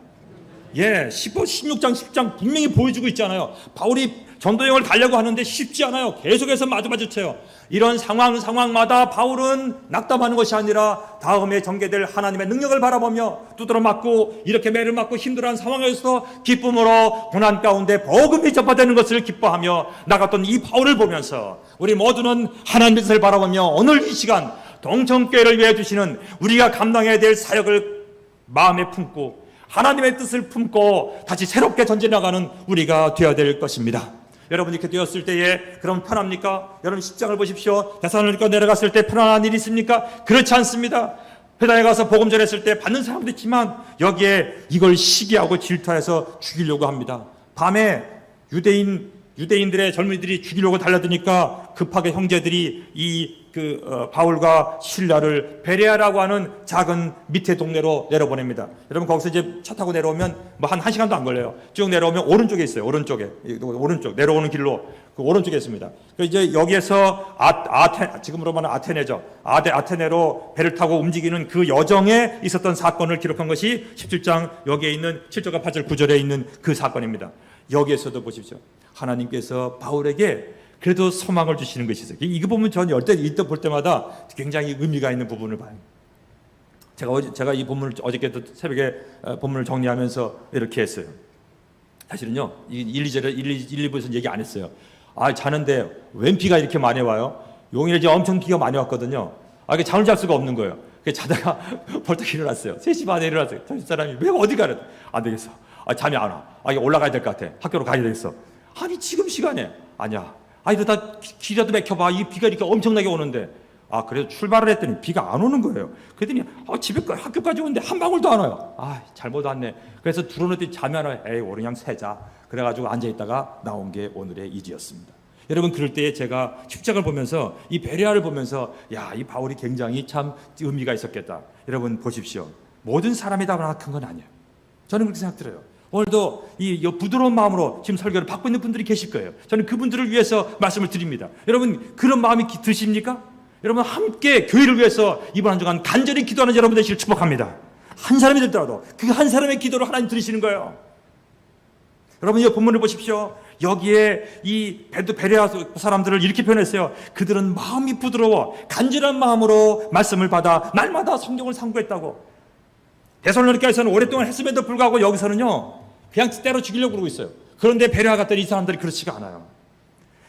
16장 10장 분명히 보여주고 있잖아요. 바울이 전도여행을 가려고 하는데 쉽지 않아요. 계속해서 마주쳐요. 이런 상황마다 바울은 낙담하는 것이 아니라 다음에 전개될 하나님의 능력을 바라보며 두드러 맞고 이렇게 매를 맞고 힘들어하는 상황에서도 기쁨으로 고난 가운데 복음이 전파되는 것을 기뻐하며 나갔던 이 바울을 보면서 우리 모두는 하나님의 뜻을 바라보며 오늘 이 시간 동천교회를 위해 주시는 우리가 감당해야 될 사역을 마음에 품고 하나님의 뜻을 품고 다시 새롭게 전진해나가는 우리가 되어야 될 것입니다. 여러분 이렇게 되었을 때에 그럼 편합니까? 여러분 10장을 보십시오. 데살로니가 내려갔을 때 편안한 일이 있습니까? 그렇지 않습니다. 회당에 가서 복음 전했을 때 받는 사람도 있지만 여기에 이걸 시기하고 질투해서 죽이려고 합니다. 밤에 유대인들의 젊은이들이 죽이려고 달려드니까 급하게 형제들이 바울과 실라를 베레아라고 하는 작은 밑에 동네로 내려보냅니다. 여러분 거기서 이제 차 타고 내려오면 뭐 한 1시간도 안 걸려요. 쭉 내려오면 오른쪽에 있어요. 오른쪽 내려오는 길로 그 오른쪽에 있습니다. 그 이제 여기에서 지금으로 말하면 아테네죠. 아테네로 배를 타고 움직이는 그 여정에 있었던 사건을 기록한 것이 17장 여기에 있는 7절과 8절 9절에 있는 그 사건입니다. 여기에서도 보십시오. 하나님께서 바울에게 그래도 소망을 주시는 것이 있어요. 이거 보면 저는 이때 볼 때마다 굉장히 의미가 있는 부분을 봐요. 제가 이 본문을 어저께도 새벽에 본문을 정리하면서 이렇게 했어요. 사실은요, 1, 2부에서는 얘기 안 했어요. 자는데 웬 비가 이렇게 많이 와요? 용인에 이제 엄청 비가 많이 왔거든요. 이게 잠을 잘 수가 없는 거예요. 자다가 벌떡 일어났어요. 3시 반에 일어났어요. 사람이 왜 어디 가래? 안 되겠어. 잠이 안 와. 올라가야 될 것 같아. 학교로 가야 되겠어. 아니 지금 시간에 아니야. 이러다 길이라도 막혀봐. 이 비가 이렇게 엄청나게 오는데. 그래서 출발을 했더니 비가 안 오는 거예요. 그랬더니 학교까지 오는데 한 방울도 안 와요. 잘못 왔네. 그래서 들어오더니 잠이 안 와요. 오늘 그냥 새자. 그래가지고 앉아있다가 나온 게 오늘의 이지였습니다. 여러분 그럴 때 제가 십자가를 보면서 이 베레아를 보면서 이 바울이 굉장히 참 의미가 있었겠다. 여러분 보십시오. 모든 사람이 다 악한 건 아니에요. 저는 그렇게 생각 들어요. 오늘도 이 부드러운 마음으로 지금 설교를 받고 있는 분들이 계실 거예요. 저는 그분들을 위해서 말씀을 드립니다. 여러분 그런 마음이 드십니까? 여러분 함께 교회를 위해서 이번 한 주간 간절히 기도하는 여러분 되시길 축복합니다. 한 사람이 들더라도 그 한 사람의 기도를 하나님 들으시는 거예요. 여러분 이 본문을 보십시오. 여기에 이 베레아 사람들을 이렇게 표현했어요. 그들은 마음이 부드러워 간절한 마음으로 말씀을 받아 날마다 성경을 상고했다고. 데살로니가에서는 오랫동안 했음에도 불구하고 여기서는요 그냥 때려 죽이려고 그러고 있어요. 그런데 베레아 갔더니 이 사람들이 그렇지가 않아요.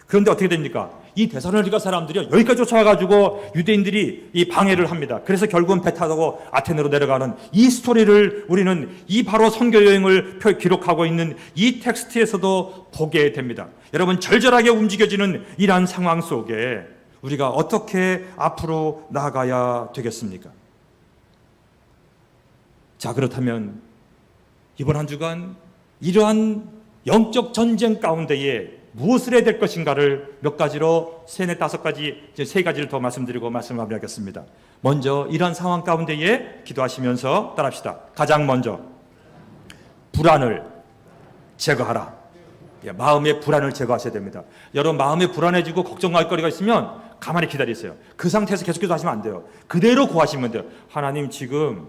그런데 어떻게 됩니까? 이 데살로니가 사람들이 여기까지 쫓아와가지고 유대인들이 이 방해를 합니다. 그래서 결국은 배 타고 아테네로 내려가는 이 스토리를 우리는 이 바로 선교 여행을 기록하고 있는 이 텍스트에서도 보게 됩니다. 여러분 절절하게 움직여지는 이러한 상황 속에 우리가 어떻게 앞으로 나아가야 되겠습니까? 자, 그렇다면 이번 한 주간 이러한 영적 전쟁 가운데에 무엇을 해야 될 것인가를 몇 가지로 다섯 가지, 이제 세 가지를 더 말씀드리고 말씀을 마무리하겠습니다. 먼저 이러한 상황 가운데에 기도하시면서 따라합시다. 가장 먼저 불안을 제거하라. 마음의 불안을 제거하셔야 됩니다. 여러분 마음이 불안해지고 걱정할 거리가 있으면 가만히 기다리세요. 그 상태에서 계속 기도하시면 안 돼요. 그대로 구하시면 돼요. 하나님 지금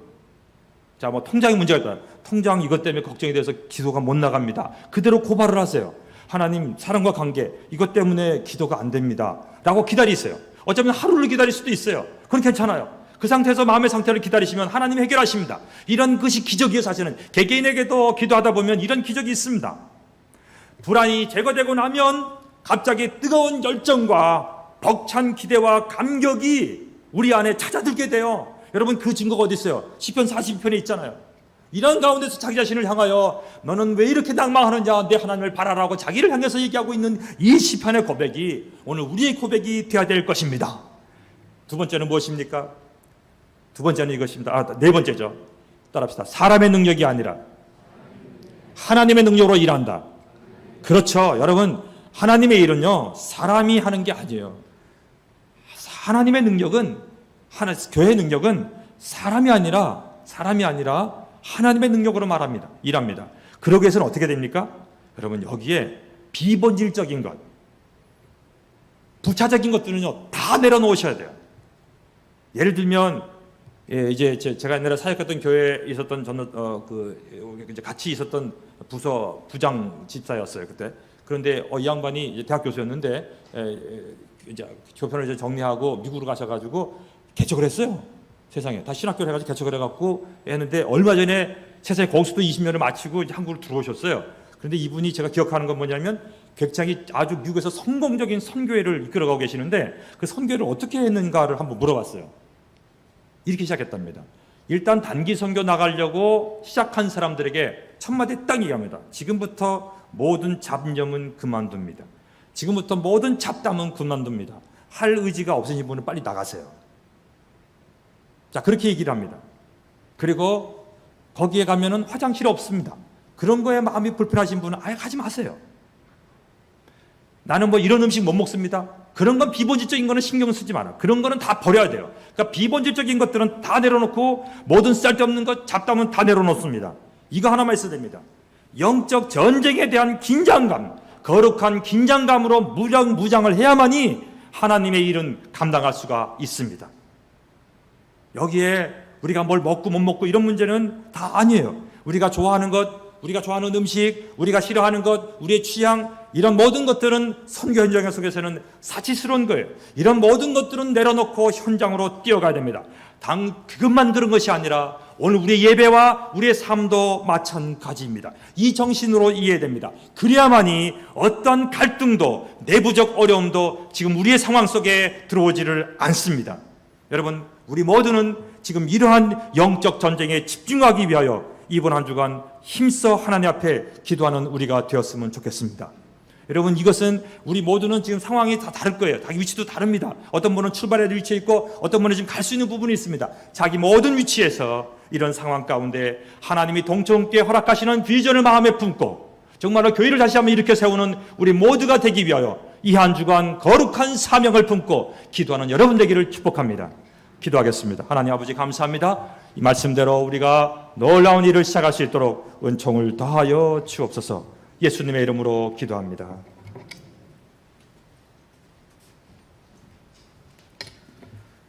뭐 통장에 문제가 있다. 통장 이것 때문에 걱정이 돼서 기도가 못 나갑니다. 그대로 고발을 하세요. 하나님 사람과 관계 이것 때문에 기도가 안 됩니다. 라고 기다리세요. 어쩌면 하루를 기다릴 수도 있어요. 그건 괜찮아요. 그 상태에서 마음의 상태를 기다리시면 하나님 해결하십니다. 이런 것이 기적이에요. 사실은 개개인에게도 기도하다 보면 이런 기적이 있습니다. 불안이 제거되고 나면 갑자기 뜨거운 열정과 벅찬 기대와 감격이 우리 안에 찾아들게 돼요. 여러분 그 증거가 어디 있어요? 시편 42편에 있잖아요. 이런 가운데서 자기 자신을 향하여 너는 왜 이렇게 낭망하느냐 내 하나님을 바라라고 자기를 향해서 얘기하고 있는 이 시편의 고백이 오늘 우리의 고백이 되어야 될 것입니다. 두 번째는 무엇입니까? 두 번째는 이것입니다. 네 번째죠. 따라합시다. 사람의 능력이 아니라 하나님의 능력으로 일한다. 그렇죠. 여러분 하나님의 일은요 사람이 하는 게 아니에요. 하나님의 능력은 교회의 능력은 사람이 아니라 하나님의 능력으로 말합니다. 일합니다. 그러기 위해서는 어떻게 됩니까? 여러분 여기에 비본질적인 것, 부차적인 것들은요 다 내려놓으셔야 돼요. 예를 들면 이제 제가 옛날에 사역했던 교회에 있었던 저는 이제 같이 있었던 부장 집사였어요 그때. 그런데 이 양반이 이제 대학 교수였는데 이제 교편을 이제 정리하고 미국으로 가셔가지고 개척을 했어요. 세상에 다 신학교를 해가지고 개척을 해갖고 했는데 얼마 전에 세상에 거기서도 20년을 마치고 이제 한국으로 들어오셨어요. 그런데 이분이 제가 기억하는 건 뭐냐면 굉장히 아주 미국에서 성공적인 선교회를 이끌어가고 계시는데 그 선교회를 어떻게 했는가를 한번 물어봤어요. 이렇게 시작했답니다. 일단 단기 선교 나가려고 시작한 사람들에게 첫 마디 딱 얘기합니다. 지금부터 모든 잡념은 그만둡니다. 지금부터 모든 잡담은 그만둡니다. 할 의지가 없으신 분은 빨리 나가세요. 자, 그렇게 얘기를 합니다. 그리고 거기에 가면은 화장실 없습니다. 그런 거에 마음이 불편하신 분은 아예 가지 마세요. 나는 뭐 이런 음식 못 먹습니다. 그런 건 비본질적인 거는 신경 쓰지 마라. 그런 거는 다 버려야 돼요. 그러니까 비본질적인 것들은 다 내려놓고 모든 쓸데없는 것, 잡담은 다 내려놓습니다. 이거 하나만 있어야 됩니다. 영적 전쟁에 대한 긴장감, 거룩한 긴장감으로 무장을 해야만이 하나님의 일은 감당할 수가 있습니다. 여기에 우리가 뭘 먹고 못 먹고 이런 문제는 다 아니에요. 우리가 좋아하는 것, 우리가 좋아하는 음식, 우리가 싫어하는 것, 우리의 취향, 이런 모든 것들은 선교 현장 속에서는 사치스러운 거예요. 이런 모든 것들은 내려놓고 현장으로 뛰어가야 됩니다. 그것만 그런 것이 아니라 오늘 우리의 예배와 우리의 삶도 마찬가지입니다. 이 정신으로 이해해야 됩니다. 그래야만이 어떤 갈등도 내부적 어려움도 지금 우리의 상황 속에 들어오지를 않습니다. 여러분 우리 모두는 지금 이러한 영적 전쟁에 집중하기 위하여 이번 한 주간 힘써 하나님 앞에 기도하는 우리가 되었으면 좋겠습니다. 여러분 이것은 우리 모두는 지금 상황이 다 다를 거예요. 자기 위치도 다릅니다. 어떤 분은 출발해야 될 위치에 있고 어떤 분은 지금 갈 수 있는 부분이 있습니다. 자기 모든 위치에서 이런 상황 가운데 하나님이 동청께 허락하시는 비전을 마음에 품고 정말로 교회를 다시 한번 일으켜 세우는 우리 모두가 되기 위하여 이 한 주간 거룩한 사명을 품고 기도하는 여러분 되기를 축복합니다. 기도하겠습니다. 하나님 아버지 감사합니다. 이 말씀대로 우리가 놀라운 일을 시작할 수 있도록 은총을 더하여 주옵소서. 예수님의 이름으로 기도합니다.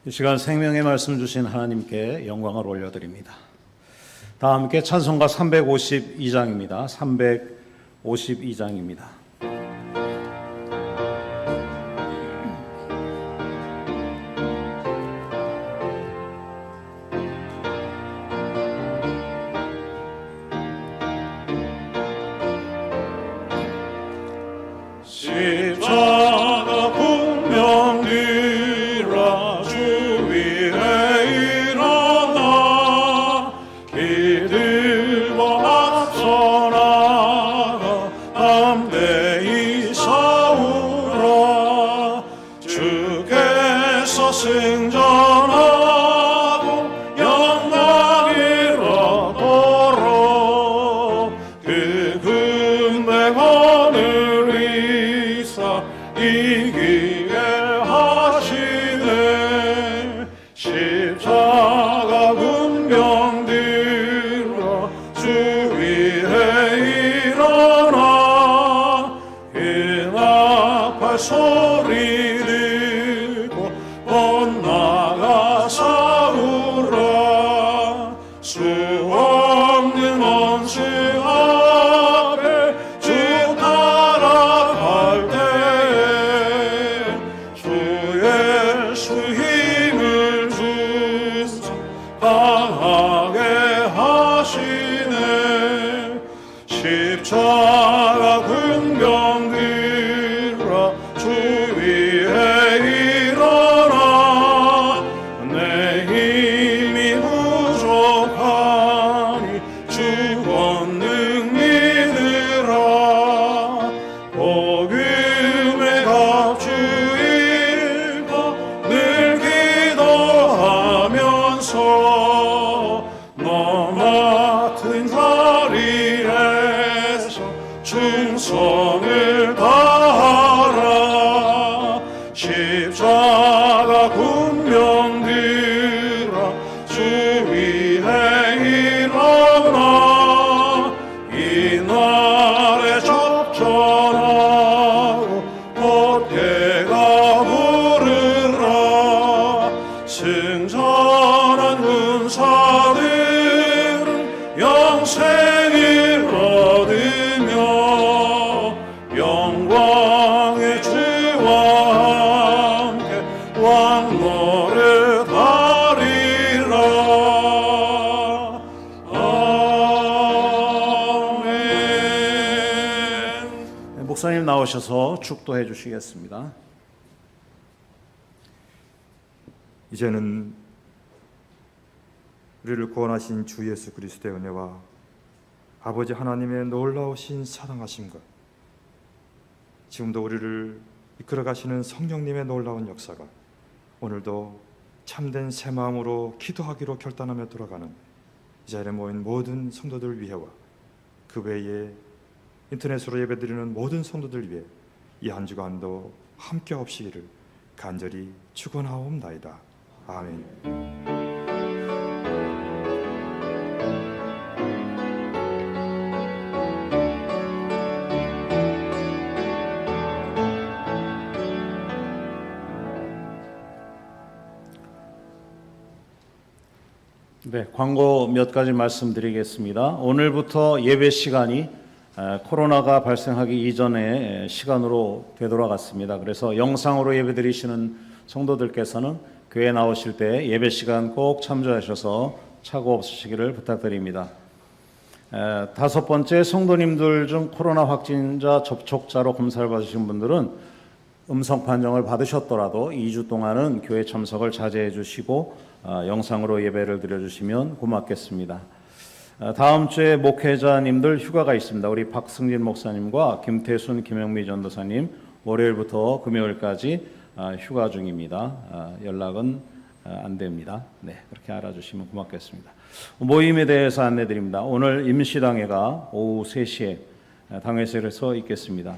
이 시간 생명의 말씀 주신 하나님께 영광을 올려드립니다. 다 함께 찬송가 352장입니다. 352장입니다. 십자가 군명들아 주 위에 일어나 기들고 앞서 나가 담대 소리 듣고 엇나가서 울어 수 없는 원수 앞에 주 따라갈 때 주 예수 힘을 주사 강하게 하시네 십자가 군병들아 주 위에 일어나 내 힘이 부족하니 주 권능 믿으라 복음의 값 주일까 늘 기도하면서 너 맡은 자리에서 충성을 다하라 십자가 군병들아 주 위에 일어나 이날에 접전하고 어깨가 부르라 승전한 군사들은 영생을 얻으며 영광의 주와 함께 왕노릇 하리라 아멘. 목사님 나오셔서 축도해 주시겠습니다. 이제는 우리를 구원하신 주 예수 그리스도의 은혜와 아버지 하나님의 놀라우신 사랑하심과 지금도 우리를 이끌어 가시는 성령님의 놀라운 역사가 오늘도 참된 새 마음으로 기도하기로 결단하며 돌아가는 이 자리에 모인 모든 성도들 위해와 그 외에 인터넷으로 예배드리는 모든 성도들 위해 이 한 주간도 함께 없시기를 간절히 축원하옵나이다. 아멘. 네, 광고 몇 가지 말씀드리겠습니다. 오늘부터 예배 시간이 코로나가 발생하기 이전의 시간으로 되돌아갔습니다. 그래서 영상으로 예배드리시는 성도들께서는 교회 나오실 때 예배 시간 꼭 참조하셔서 착오 없으시기를 부탁드립니다. 다섯 번째, 성도님들 중 코로나 확진자 접촉자로 검사를 받으신 분들은 음성 판정을 받으셨더라도 2주 동안은 교회 참석을 자제해 주시고 영상으로 예배를 드려주시면 고맙겠습니다. 다음 주에 목회자님들 휴가가 있습니다. 우리 박승진 목사님과 김태순, 김영미 전도사님 월요일부터 금요일까지 휴가 중입니다. 연락은 안 됩니다. 네, 그렇게 알아주시면 고맙겠습니다. 모임에 대해서 안내드립니다. 오늘 임시당회가 오후 3시에 당회실에서 있겠습니다.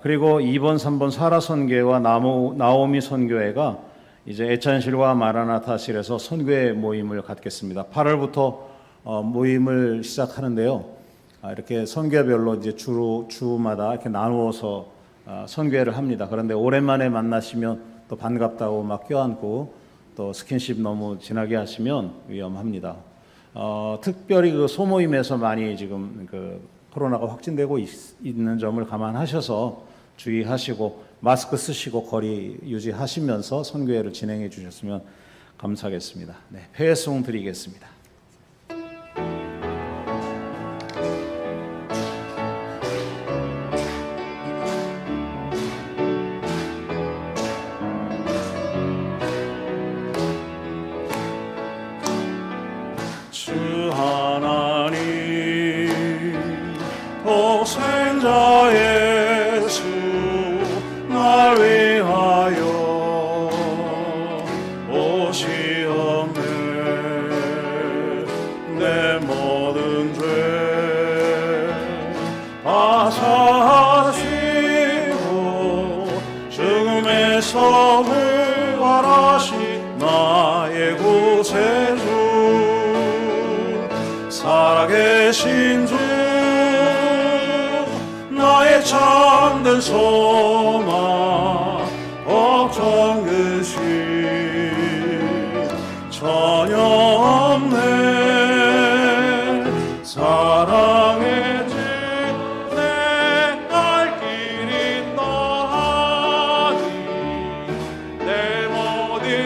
그리고 2번, 3번 사라 선교회와 나오미 선교회가 이제 애찬실과 마라나타실에서 선교회 모임을 갖겠습니다. 8월부터 모임을 시작하는데요. 이렇게 선교회별로 이제 주마다 이렇게 나누어서 선교회를 합니다. 그런데 오랜만에 만나시면 또 반갑다고 막 껴안고 또 스킨십 너무 진하게 하시면 위험합니다. 특별히 그 소모임에서 많이 지금 그 코로나가 확진되고 있는 점을 감안하셔서 주의하시고 마스크 쓰시고 거리 유지하시면서 선교회를 진행해 주셨으면 감사하겠습니다. 네, 회송 드리겠습니다. 주 하나님 독생자 예수 날 위하여 오시었네. 내 모든 죄 다 사하시고 죽음에서 부활하신 나의 구세주 살아계신 주 나의 참된 소망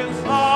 된 삶